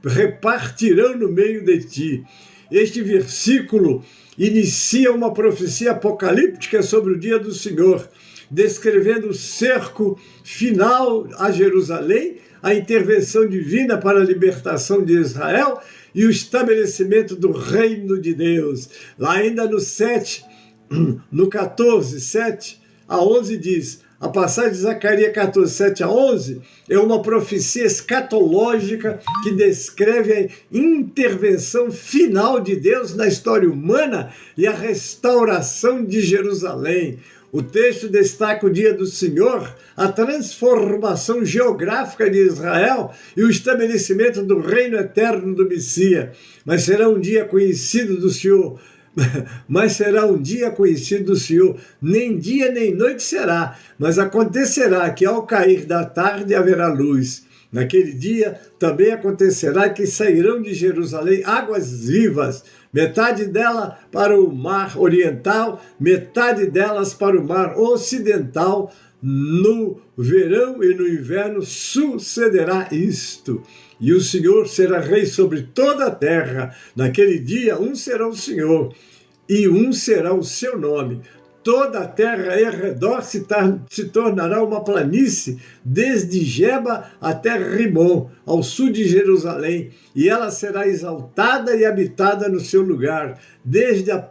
repartirão no meio de ti. Este versículo inicia uma profecia apocalíptica sobre o dia do Senhor, descrevendo o cerco final a Jerusalém, a intervenção divina para a libertação de Israel e o estabelecimento do reino de Deus. Lá ainda no 14, 7 a 11 diz: a passagem de Zacarias 14, 7 a 11 é uma profecia escatológica que descreve a intervenção final de Deus na história humana e a restauração de Jerusalém. O texto destaca o dia do Senhor, a transformação geográfica de Israel e o estabelecimento do reino eterno do Messias. Mas será um dia conhecido do Senhor. Nem dia nem noite será, mas acontecerá que ao cair da tarde haverá luz. Naquele dia também acontecerá que sairão de Jerusalém águas vivas, metade dela para o mar oriental, metade delas para o mar ocidental. No verão e no inverno sucederá isto. E o Senhor será rei sobre toda a terra. Naquele dia, um será o Senhor, e um será o seu nome. Toda a terra em redor se tornará uma planície, desde Geba até Rimon, ao sul de Jerusalém, e ela será exaltada e habitada no seu lugar, desde a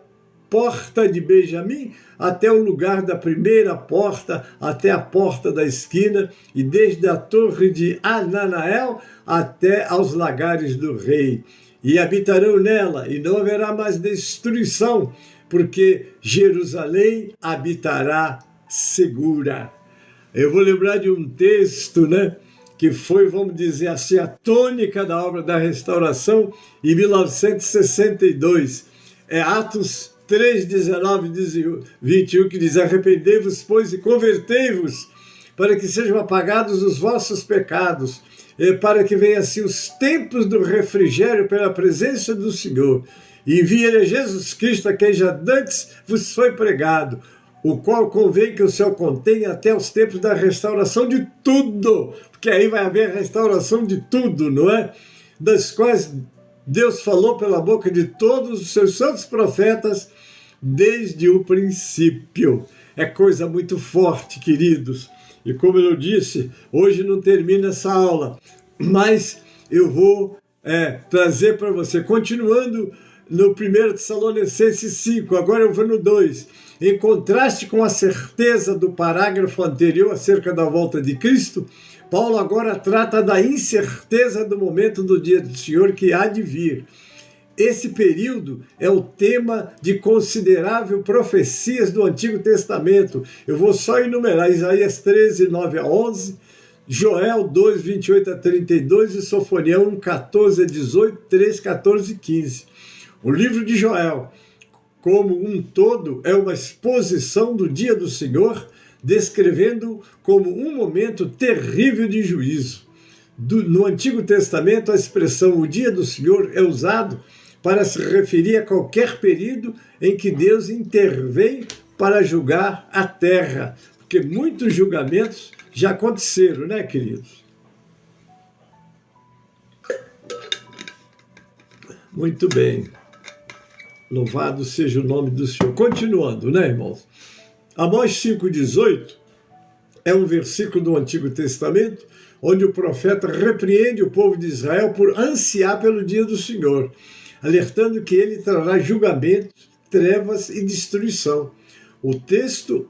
porta de Benjamim até o lugar da primeira porta, até a porta da esquina, e desde a torre de Ananael até aos lagares do rei. e habitarão nela, e não haverá mais destruição, porque Jerusalém habitará segura. Eu vou lembrar de um texto, né, que foi, vamos dizer assim, a tônica da obra da restauração em 1962. É Atos 3, 19 e 21, que diz: arrependei-vos, pois, e convertei-vos, para que sejam apagados os vossos pecados, para que venham assim os tempos do refrigério pela presença do Senhor. E envie-lhe a Jesus Cristo, a quem já dantes vos foi pregado, o qual convém que o céu contenha até os tempos da restauração de tudo, porque aí vai haver restauração de tudo, não é? Das quais Deus falou pela boca de todos os seus santos profetas desde o princípio. É coisa muito forte, queridos. E como eu disse, hoje não termina essa aula, mas eu vou trazer para você, continuando no 1 Tessalonicenses 5, agora eu vou no 2. Em contraste com a certeza do parágrafo anterior acerca da volta de Cristo, Paulo agora trata da incerteza do momento do dia do Senhor que há de vir. Esse período é o tema de considerável profecias do Antigo Testamento. Eu vou só enumerar: Isaías 13, 9 a 11, Joel 2, 28 a 32 e Sofonião 1, 14 a 18, 3, 14 e 15. O livro de Joel, como um todo, é uma exposição do dia do Senhor, descrevendo como um momento terrível de juízo. No Antigo Testamento, a expressão o dia do Senhor é usado para se referir a qualquer período em que Deus intervém para julgar a terra, porque muitos julgamentos já aconteceram, né, queridos? Muito bem. Louvado seja o nome do Senhor. Continuando, né, irmãos? Amós 5,18 é um versículo do Antigo Testamento onde o profeta repreende o povo de Israel por ansiar pelo dia do Senhor, alertando que ele trará julgamento, trevas e destruição. O texto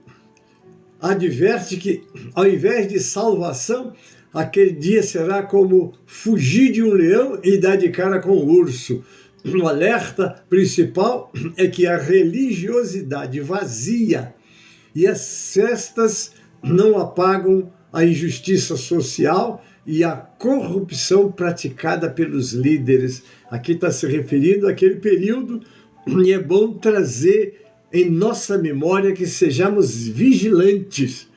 adverte que, ao invés de salvação, aquele dia será como fugir de um leão e dar de cara com o urso. O alerta principal é que a religiosidade vazia e as festas não apagam a injustiça social e a corrupção praticada pelos líderes. Aqui está se referindo àquele período, e é bom trazer em nossa memória que sejamos vigilantes,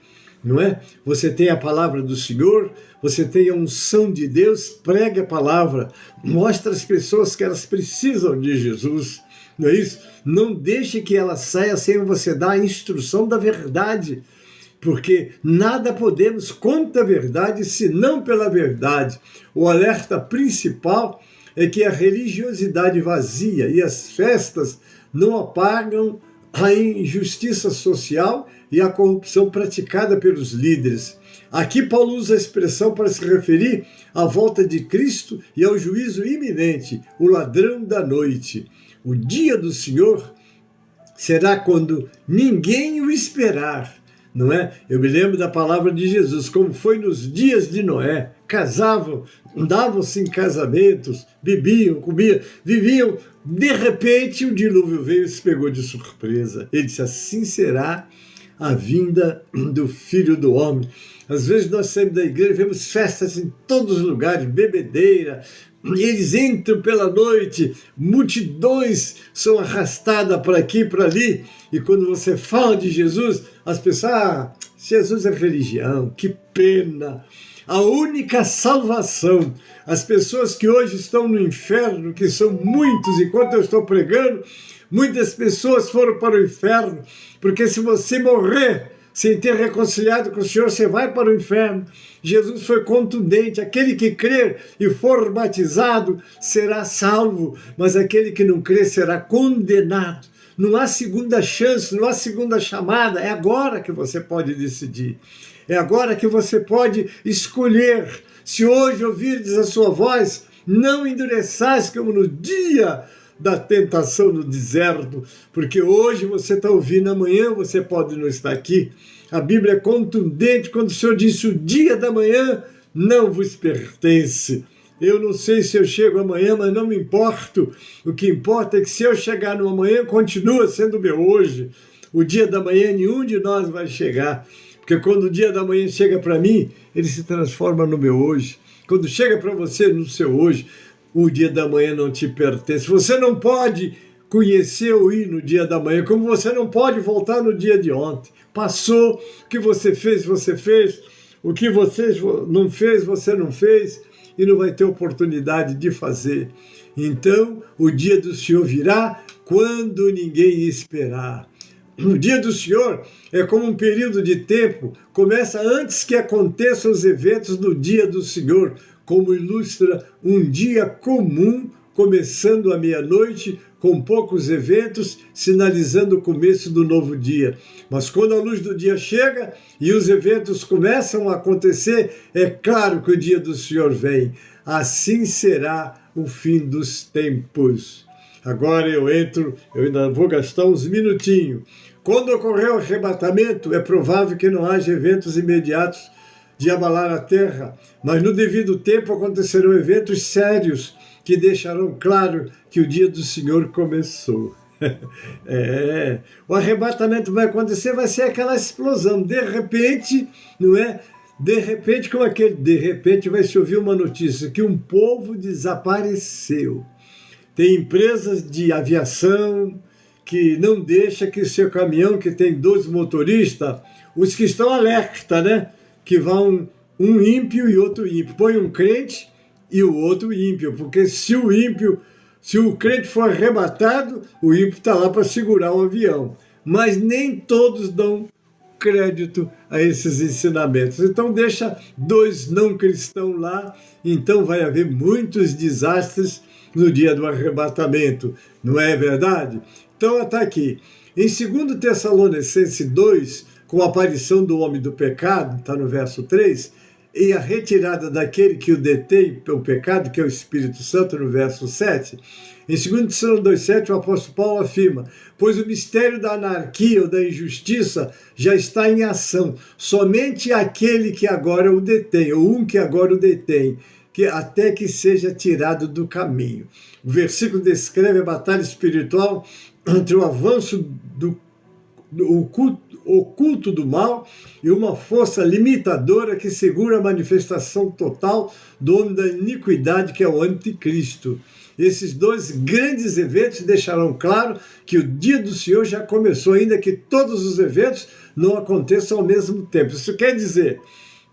não é? Você tem a palavra do Senhor, você tem a unção de Deus, pregue a palavra, mostre às pessoas que elas precisam de Jesus, não é isso? Não deixe que ela saia sem você dar a instrução da verdade, porque nada podemos contra a verdade senão pela verdade. O alerta principal é que a religiosidade vazia e as festas não apagam a injustiça social e a corrupção praticada pelos líderes. Aqui Paulo usa a expressão para se referir à volta de Cristo e ao juízo iminente, o ladrão da noite. O dia do Senhor será quando ninguém o esperar, não é? Eu me lembro da palavra de Jesus, como foi nos dias de Noé. Casavam, davam-se em casamentos, bebiam, comiam, viviam. De repente, o dilúvio veio e se pegou de surpresa. Ele disse: assim será a vinda do Filho do Homem. Às vezes nós saímos da igreja, vemos festas em todos os lugares, bebedeira, e eles entram pela noite, multidões são arrastadas para aqui e para ali, e quando você fala de Jesus, as pessoas, Jesus é religião, que pena. A única salvação, as pessoas que hoje estão no inferno, que são muitos, enquanto eu estou pregando, muitas pessoas foram para o inferno, porque se você morrer sem ter reconciliado com o Senhor, você vai para o inferno. Jesus foi contundente: aquele que crer e for batizado será salvo, mas aquele que não crer será condenado. Não há segunda chance, não há segunda chamada. É agora que você pode decidir. É agora que você pode escolher. Se hoje ouvirdes a sua voz, não endureçais como no dia da tentação no deserto, porque hoje você está ouvindo, amanhã você pode não estar aqui. A Bíblia é contundente quando o Senhor disse: o dia da manhã não vos pertence. Eu não sei se eu chego amanhã, mas não me importo. O que importa é que se eu chegar no amanhã, continua sendo o meu hoje. O dia da manhã, nenhum de nós vai chegar. Porque quando o dia da manhã chega para mim, ele se transforma no meu hoje. Quando chega para você, no seu hoje, o dia da manhã não te pertence. Você não pode conhecer ou ir no dia da manhã, como você não pode voltar no dia de ontem. Passou, o que você fez, você fez. O que você não fez, você não fez. E não vai ter oportunidade de fazer. Então, o dia do Senhor virá quando ninguém esperar. O dia do Senhor é como um período de tempo, começa antes que aconteçam os eventos do dia do Senhor, como ilustra um dia comum, começando à meia-noite, com poucos eventos, sinalizando o começo do novo dia. Mas quando a luz do dia chega e os eventos começam a acontecer, é claro que o dia do Senhor vem. Assim será o fim dos tempos. Agora eu ainda vou gastar uns minutinhos. Quando ocorrer o arrebatamento, é provável que não haja eventos imediatos de abalar a terra, mas no devido tempo acontecerão eventos sérios que deixarão claro que o dia do Senhor começou. O arrebatamento vai acontecer, vai ser aquela explosão. De repente, não é? De repente vai se ouvir uma notícia que um povo desapareceu. Tem empresas de aviação que não deixa que seu caminhão, que tem 12 motoristas, os que estão alerta, né? Que vão um ímpio e outro ímpio. Põe um crente e o outro ímpio, porque se o crente for arrebatado, o ímpio está lá para segurar o avião. Mas nem todos dão crédito a esses ensinamentos. Então deixa 2 não cristãos lá, então vai haver muitos desastres no dia do arrebatamento, não é verdade? Então está aqui. Em 2 Tessalonicenses 2, com a aparição do homem do pecado, está no verso 3, e a retirada daquele que o detém pelo pecado, que é o Espírito Santo, no verso 7. Em 2 Tessalonicenses 2,7, o apóstolo Paulo afirma: pois o mistério da anarquia ou da injustiça já está em ação. Somente aquele que agora o detém, ou um que agora o detém, até que seja tirado do caminho. O versículo descreve a batalha espiritual entre o avanço oculto do mal e uma força limitadora que segura a manifestação total do homem da iniquidade, que é o anticristo. Esses 2 grandes eventos deixarão claro que o dia do Senhor já começou, ainda que todos os eventos não aconteçam ao mesmo tempo. Isso quer dizer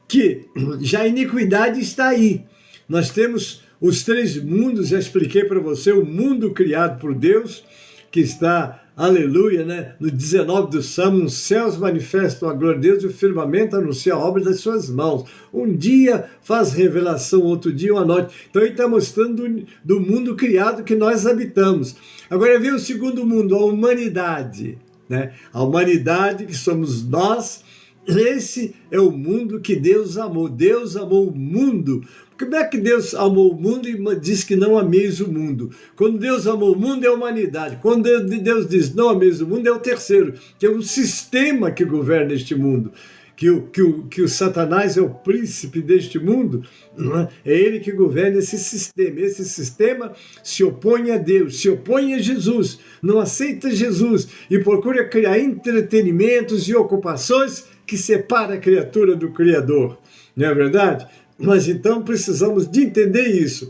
que já a iniquidade está aí. Nós temos os 3 mundos, já expliquei para você, o mundo criado por Deus, que está, aleluia, né? No 19 do Salmo, os céus manifestam a glória de Deus e o firmamento anuncia a obra das suas mãos. Um dia faz revelação, outro dia uma noite. Então ele está mostrando do mundo criado que nós habitamos. Agora vem o segundo mundo, a humanidade, né? A humanidade que somos nós. Esse é o mundo que Deus amou. Deus amou o mundo. Como é que Deus amou o mundo e diz que não ameis o mundo? Quando Deus amou o mundo é a humanidade. Quando Deus diz não ameis o mundo é o terceiro, que é o sistema que governa este mundo. Que o Satanás é o príncipe deste mundo, não é? É ele que governa esse sistema. Esse sistema se opõe a Deus, se opõe a Jesus, não aceita Jesus e procura criar entretenimentos e ocupações que separa a criatura do Criador. Não é verdade? Mas então precisamos de entender isso.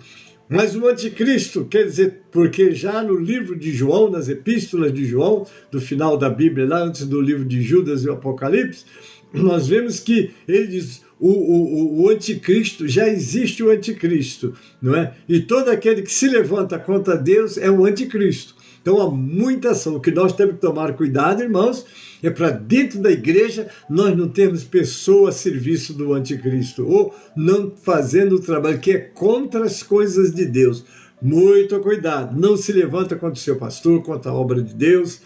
Mas o anticristo, quer dizer, porque já no livro de João, nas epístolas de João, do final da Bíblia, lá antes do livro de Judas e o Apocalipse, nós vemos que ele diz, o anticristo, já existe o anticristo, não é? E todo aquele que se levanta contra Deus é o anticristo. Então há muita ação. O que nós temos que tomar cuidado, irmãos, é para dentro da igreja nós não termos pessoa a serviço do anticristo, ou não fazendo o trabalho que é contra as coisas de Deus. Muito cuidado, não se levanta contra o seu pastor, contra a obra de Deus,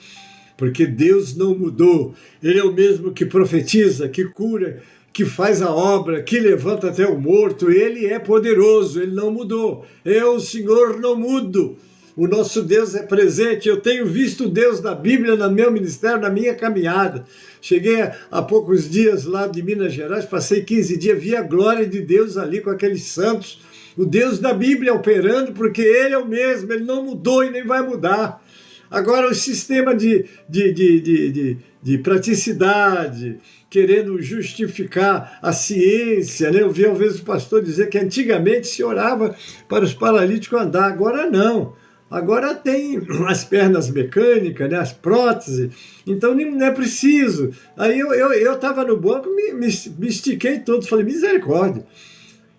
porque Deus não mudou. Ele é o mesmo que profetiza, que cura, que faz a obra, que levanta até o morto. Ele é poderoso, ele não mudou. Eu, o Senhor, não mudo. O nosso Deus é presente. Eu tenho visto Deus na Bíblia, no meu ministério, na minha caminhada. Cheguei há poucos dias lá de Minas Gerais, passei 15 dias, vi a glória de Deus ali com aqueles santos, O Deus da Bíblia operando, porque Ele é o mesmo, Ele não mudou e nem vai mudar. Agora, o sistema de praticidade, querendo justificar a ciência, né? Eu vi, às vezes, o pastor dizer que antigamente se orava para os paralíticos andar, agora não. Agora tem as pernas mecânicas, né? As próteses, então não é preciso. Aí eu estava no banco, me estiquei todo, falei, misericórdia,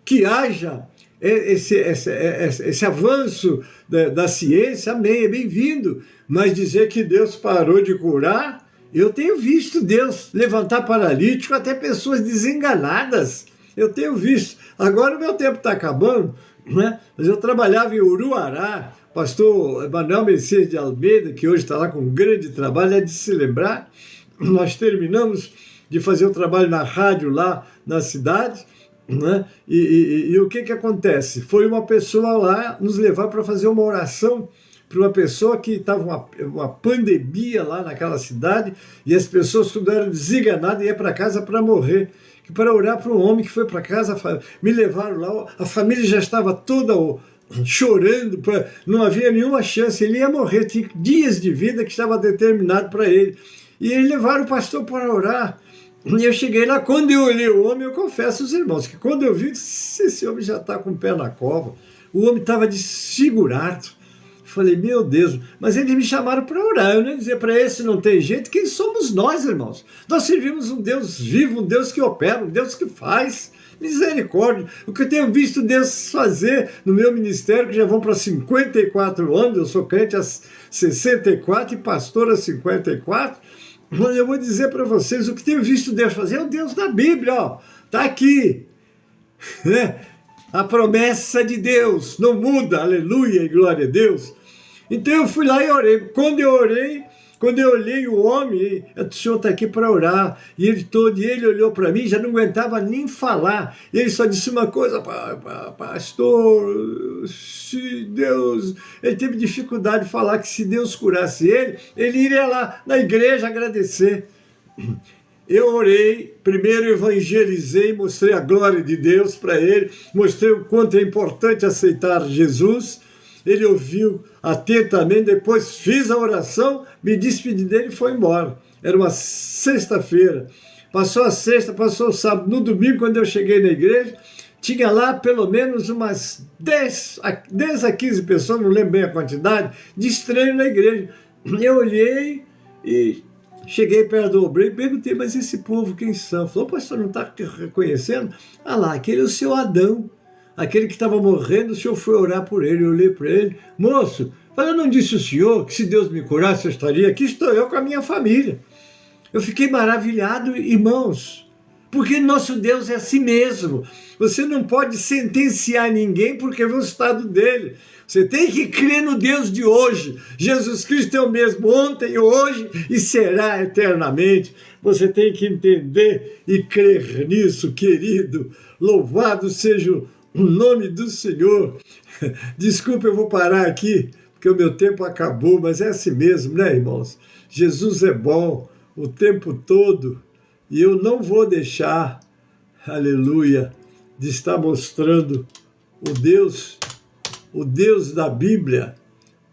que haja esse avanço da ciência, amém, é bem-vindo, mas dizer que Deus parou de curar, eu tenho visto Deus levantar paralítico, até pessoas desenganadas, eu tenho visto. Agora o meu tempo está acabando, né? Mas eu trabalhava em Uruará, pastor Emanuel Messias de Almeida, que hoje está lá com um grande trabalho, é de se lembrar, nós terminamos de fazer o trabalho na rádio lá na cidade, né? E o que acontece? Foi uma pessoa lá nos levar para fazer uma oração para uma pessoa que estava uma pandemia lá naquela cidade, e as pessoas tudo eram desenganadas e iam para casa para morrer. Que para orar para um homem que foi para casa, me levaram lá, a família já estava toda chorando, não havia nenhuma chance, ele ia morrer, tinha dias de vida que estava determinado para ele. E eles levaram o pastor para orar. E eu cheguei lá, quando eu olhei o homem, eu confesso aos irmãos, que quando eu vi, esse homem já está com o pé na cova, o homem estava desfigurado. Falei, meu Deus, mas eles me chamaram para orar, eu não ia dizer para esse não tem jeito, quem somos nós, irmãos? Nós servimos um Deus vivo, um Deus que opera, um Deus que faz, misericórdia. O que eu tenho visto Deus fazer no meu ministério, que já vão para 54 anos, eu sou crente há 64 e pastor há 54, mas eu vou dizer para vocês, o que tenho visto Deus fazer é o Deus da Bíblia, ó, está aqui, né? A promessa de Deus não muda, aleluia e glória a Deus. Então eu fui lá e orei. Quando eu olhei o homem, o senhor está aqui para orar, e ele olhou para mim, já não aguentava nem falar, e ele só disse uma coisa, pastor, se Deus, ele teve dificuldade de falar que se Deus curasse ele iria lá na igreja agradecer. Eu orei, primeiro evangelizei, mostrei a glória de Deus para ele, mostrei o quanto é importante aceitar Jesus. Ele ouviu atentamente, depois fiz a oração, me despedi dele e foi embora. Era uma sexta-feira. Passou a sexta, passou o sábado. No domingo, quando eu cheguei na igreja, tinha lá pelo menos umas 10 a 15 pessoas, não lembro bem a quantidade, de estranho na igreja. Eu olhei e cheguei perto do obreiro e perguntei, mas esse povo quem são? Falou, pastor, não está reconhecendo? Ah lá, aquele é o seu Adão, aquele que estava morrendo, o senhor foi orar por ele. Eu olhei para ele, moço, eu não disse o senhor que se Deus me curasse eu estaria aqui? Estou eu com a minha família. Eu fiquei maravilhado, irmãos, porque nosso Deus é assim mesmo. Você não pode sentenciar ninguém porque vê o estado dele. Você tem que crer no Deus de hoje. Jesus Cristo é o mesmo ontem, hoje e será eternamente. Você tem que entender e crer nisso, querido. Louvado seja o nome do Senhor. Desculpa, eu vou parar aqui, porque o meu tempo acabou, mas é assim mesmo, né, irmãos? Jesus é bom o tempo todo e eu não vou deixar, aleluia, de estar mostrando o Deus da Bíblia,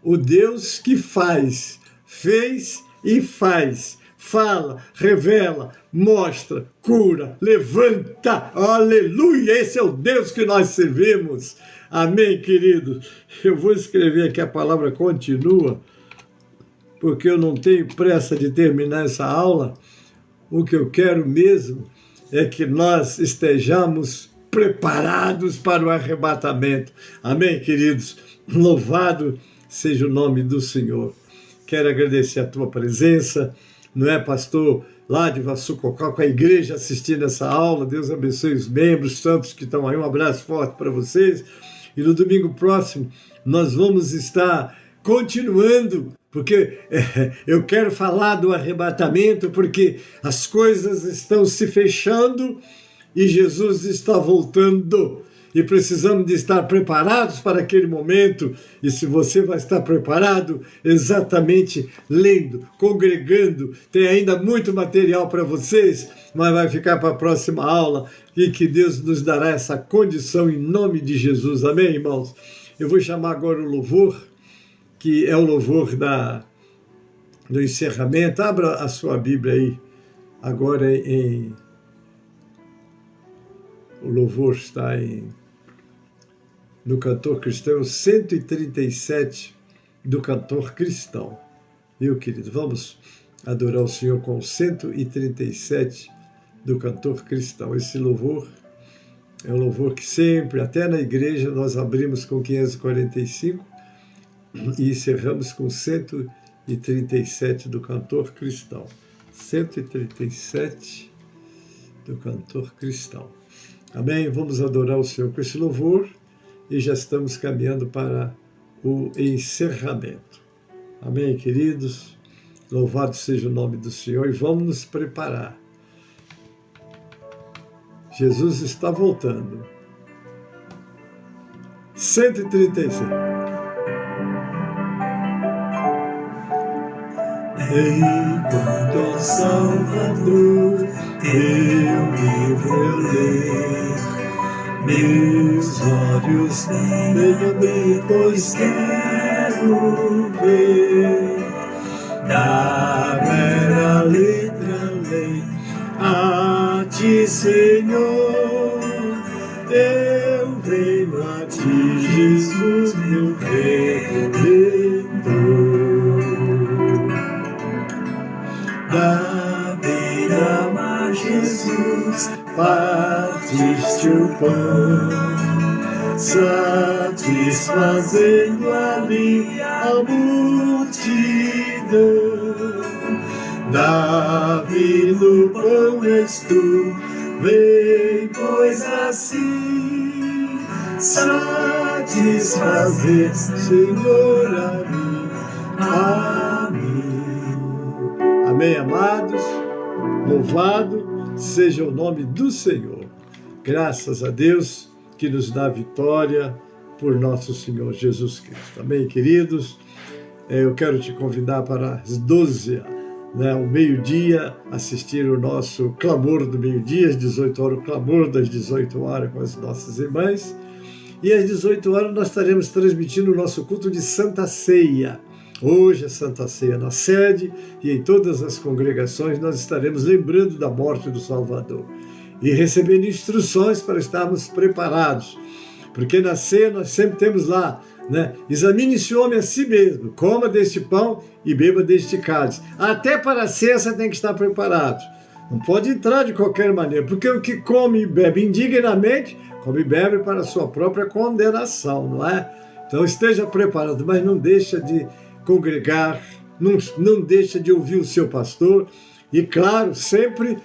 o Deus que faz, fez e faz, fala, revela, mostra, cura, levanta, aleluia, esse é o Deus que nós servimos, amém, queridos? Eu vou escrever aqui, a palavra continua, porque eu não tenho pressa de terminar essa aula. O que eu quero mesmo é que nós estejamos preparados para o arrebatamento. Amém, queridos? Louvado seja o nome do Senhor. Quero agradecer a tua presença, não é, pastor, lá de Vassucocó, com a igreja assistindo essa aula. Deus abençoe os membros santos que estão aí. Um abraço forte para vocês. E no domingo próximo nós vamos estar continuando, porque eu quero falar do arrebatamento, porque as coisas estão se fechando e Jesus está voltando. e precisamos de estar preparados para aquele momento. E se você vai estar preparado, exatamente lendo, congregando, tem ainda muito material para vocês, mas vai ficar para a próxima aula, e que Deus nos dará essa condição em nome de Jesus. Amém, irmãos? Eu vou chamar agora o louvor, que é o louvor do encerramento. Abra a sua Bíblia aí, agora o louvor está no Cantor Cristão, 137 do Cantor Cristão. Meu querido, vamos adorar o Senhor com o 137 do Cantor Cristão. Esse louvor é um louvor que sempre, até na igreja, nós abrimos com 545 e encerramos com 137 do Cantor Cristão. 137 do Cantor Cristão. Amém? Vamos adorar o Senhor com esse louvor e já estamos caminhando para o encerramento. Amém, queridos? Louvado seja o nome do Senhor e vamos nos preparar. Jesus está voltando. 136. Enquanto ao Salvador teu livro eu ler, meus olhos bem abrir, pois quero ver da bela letra lei a ti, Senhor, eu venho a ti, Jesus, meu Redentor. Da beira-mar, Jesus, partiste o pão, satisfazendo ali a multidão. Davi no pão és tu, vem, pois assim satisfazer, Senhor, a mim. Amém. Amém, amados? Louvado seja o nome do Senhor. Graças a Deus que nos dá vitória por nosso Senhor Jesus Cristo. Amém, queridos? Eu quero te convidar para as 12, o meio-dia, assistir o nosso clamor do meio-dia, às 18 horas, o clamor das 18 horas com as nossas irmãs. E às 18 horas nós estaremos transmitindo o nosso culto de Santa Ceia. Hoje é Santa Ceia na sede e em todas as congregações nós estaremos lembrando da morte do Salvador e recebendo instruções para estarmos preparados. Porque na ceia nós sempre temos lá, examine esse homem a si mesmo, coma deste pão e beba deste cálice. Até para a ceia você tem que estar preparado. Não pode entrar de qualquer maneira, porque o que come e bebe indignamente, come e bebe para a sua própria condenação, não é? Então esteja preparado, mas não deixa de congregar, não deixa de ouvir o seu pastor. E claro, sempre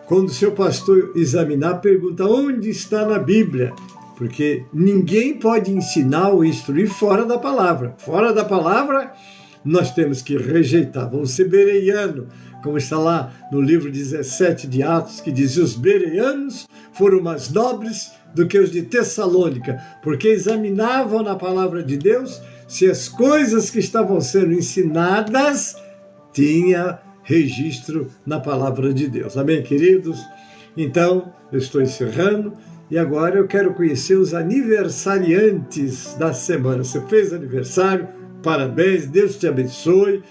quando o seu pastor examinar, pergunta onde está na Bíblia. Porque ninguém pode ensinar ou instruir fora da palavra. Fora da palavra, nós temos que rejeitar. Vamos ser bereano, como está lá no livro 17 de Atos, que diz: os bereanos foram mais nobres do que os de Tessalônica, porque examinavam na palavra de Deus se as coisas que estavam sendo ensinadas tinha registro na palavra de Deus. Amém, queridos? Então, eu estou encerrando. E agora eu quero conhecer os aniversariantes da semana. Você fez aniversário? Parabéns, Deus te abençoe.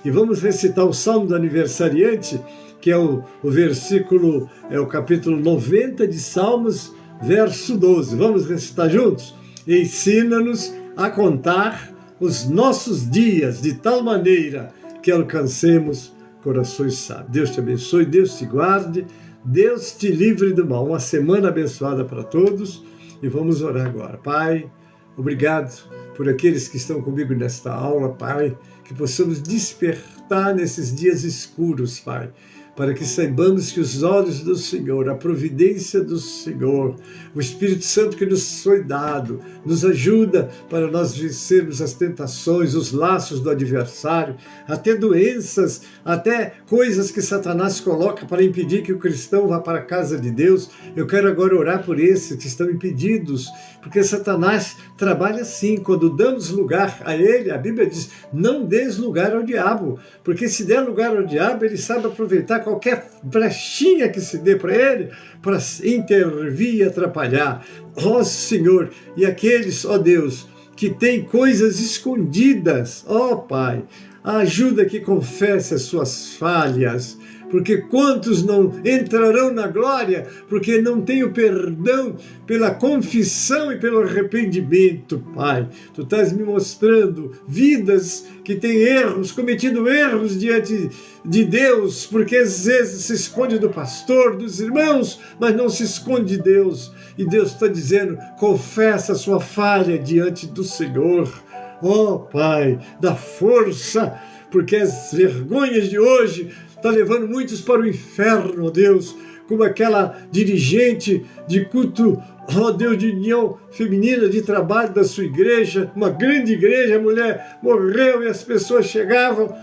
E vamos recitar o Salmo do Aniversariante, que é o versículo, o capítulo 90 de Salmos, verso 12. Vamos recitar juntos? Ensina-nos a contar os nossos dias de tal maneira que alcancemos corações sábios. Deus te abençoe, Deus te guarde. Deus te livre do mal. Uma semana abençoada para todos. E vamos orar agora. Pai, obrigado por aqueles que estão comigo nesta aula, Pai, que possamos despertar nesses dias escuros, Pai, para que saibamos que os olhos do Senhor, a providência do Senhor, o Espírito Santo que nos foi dado, nos ajuda para nós vencermos as tentações, os laços do adversário, até doenças, até coisas que Satanás coloca para impedir que o cristão vá para a casa de Deus. Eu quero agora orar por esses que estão impedidos, porque Satanás trabalha assim. Quando damos lugar a ele, a Bíblia diz, não des lugar ao diabo, porque se der lugar ao diabo, ele sabe aproveitar qualquer brechinha que se dê para ele, para intervir e atrapalhar. Ó Senhor, e aqueles, ó Deus, que têm coisas escondidas, ó Pai, ajuda que confesse as suas falhas, porque quantos não entrarão na glória, porque não têm o perdão pela confissão e pelo arrependimento, Pai. Tu estás me mostrando vidas que têm erros, cometido erros diante de Deus, porque às vezes se esconde do pastor, dos irmãos, mas não se esconde de Deus. E Deus está dizendo, confessa a sua falha diante do Senhor. Ó Pai, dá força, porque as vergonhas de hoje está levando muitos para o inferno, ó Deus, como aquela dirigente de culto, ó Deus, de união feminina, de trabalho da sua igreja, uma grande igreja, a mulher morreu e as pessoas chegavam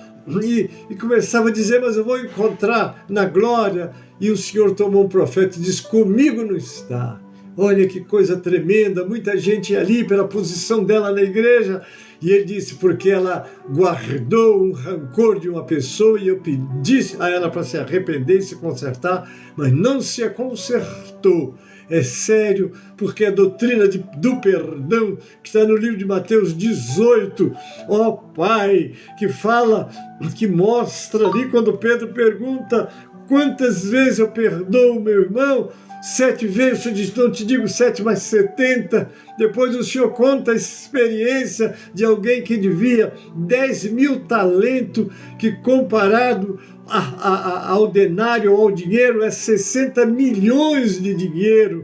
e começavam a dizer, mas eu vou encontrar na glória, e o Senhor tomou um profeta e disse, comigo não está. Olha que coisa tremenda, muita gente ali pela posição dela na igreja. E ele disse, porque ela guardou um rancor de uma pessoa e eu pedi a ela para se arrepender e se consertar, mas não se consertou. É sério, porque a doutrina do perdão, que está no livro de Mateus 18, ó Pai, que fala, que mostra ali quando Pedro pergunta, quantas vezes eu perdoo meu irmão? 7 vezes, eu disse, não te digo 7, mas 70. Depois o Senhor conta a experiência de alguém que devia 10.000 talentos, que comparado ao denário ou ao dinheiro é 60 milhões de dinheiro.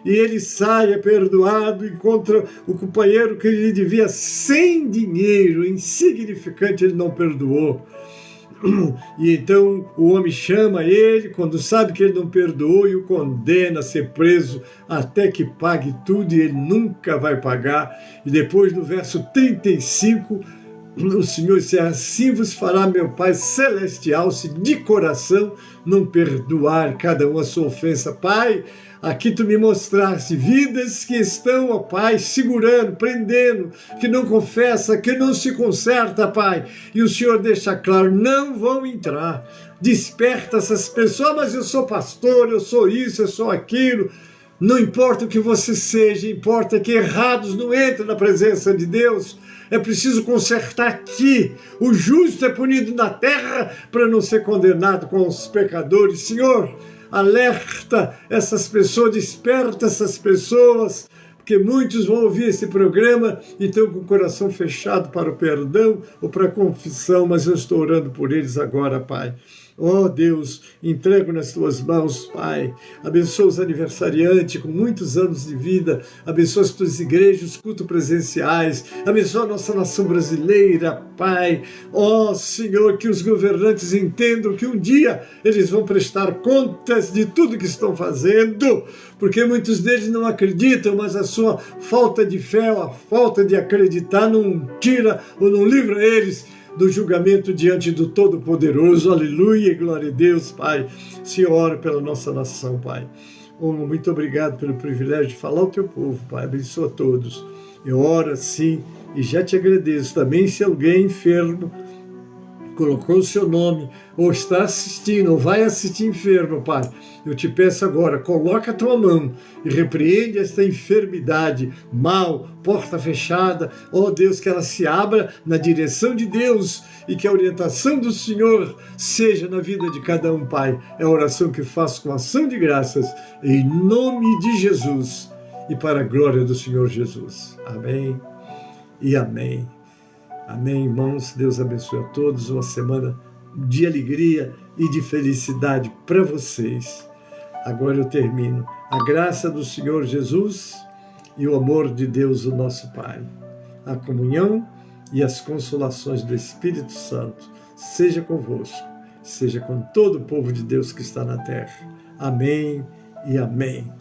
E ele sai, é perdoado, encontra o companheiro que lhe devia 100 dinheiro, insignificante, ele não perdoou. E então o homem chama ele, quando sabe que ele não perdoou, e o condena a ser preso até que pague tudo, e ele nunca vai pagar. E depois no verso 35, o Senhor disse, assim vos fará meu Pai Celestial, se de coração não perdoar cada um a sua ofensa. Pai, aqui tu me mostraste vidas que estão, ó Pai, segurando, prendendo, que não confessa, que não se conserta, Pai. E o Senhor deixa claro, não vão entrar. Desperta essas pessoas, mas eu sou pastor, eu sou isso, eu sou aquilo. Não importa o que você seja, importa que errados não entrem na presença de Deus. É preciso consertar aqui. O justo é punido na terra para não ser condenado com os pecadores. Senhor, alerta essas pessoas, desperta essas pessoas, porque muitos vão ouvir esse programa e estão com o coração fechado para o perdão ou para a confissão, mas eu estou orando por eles agora, Pai. Oh Deus, entrego nas tuas mãos, Pai. Abençoa os aniversariantes com muitos anos de vida. Abençoa as tuas igrejas, cultos presenciais. Abençoa a nossa nação brasileira, Pai. Oh Senhor, que os governantes entendam que um dia eles vão prestar contas de tudo que estão fazendo, porque muitos deles não acreditam, mas a sua falta de fé, a falta de acreditar não tira ou não livra eles do julgamento diante do Todo-Poderoso. Aleluia e glória a Deus, Pai. Senhor, ora pela nossa nação, Pai. Oh, muito obrigado pelo privilégio de falar ao teu povo, Pai. Abençoa todos. Eu oro assim e já te agradeço. Também se alguém enfermo colocou o seu nome, ou está assistindo, ou vai assistir enfermo, Pai, eu te peço agora, coloca a tua mão e repreende esta enfermidade, mal, porta fechada, ó Deus, que ela se abra na direção de Deus e que a orientação do Senhor seja na vida de cada um, Pai. É a oração que faço com ação de graças, em nome de Jesus e para a glória do Senhor Jesus. Amém e amém. Amém, irmãos. Deus abençoe a todos. Uma semana de alegria e de felicidade para vocês. Agora eu termino. A graça do Senhor Jesus e o amor de Deus, o nosso Pai, a comunhão e as consolações do Espírito Santo seja convosco seja com todo o povo de Deus que está na terra. Amém e amém.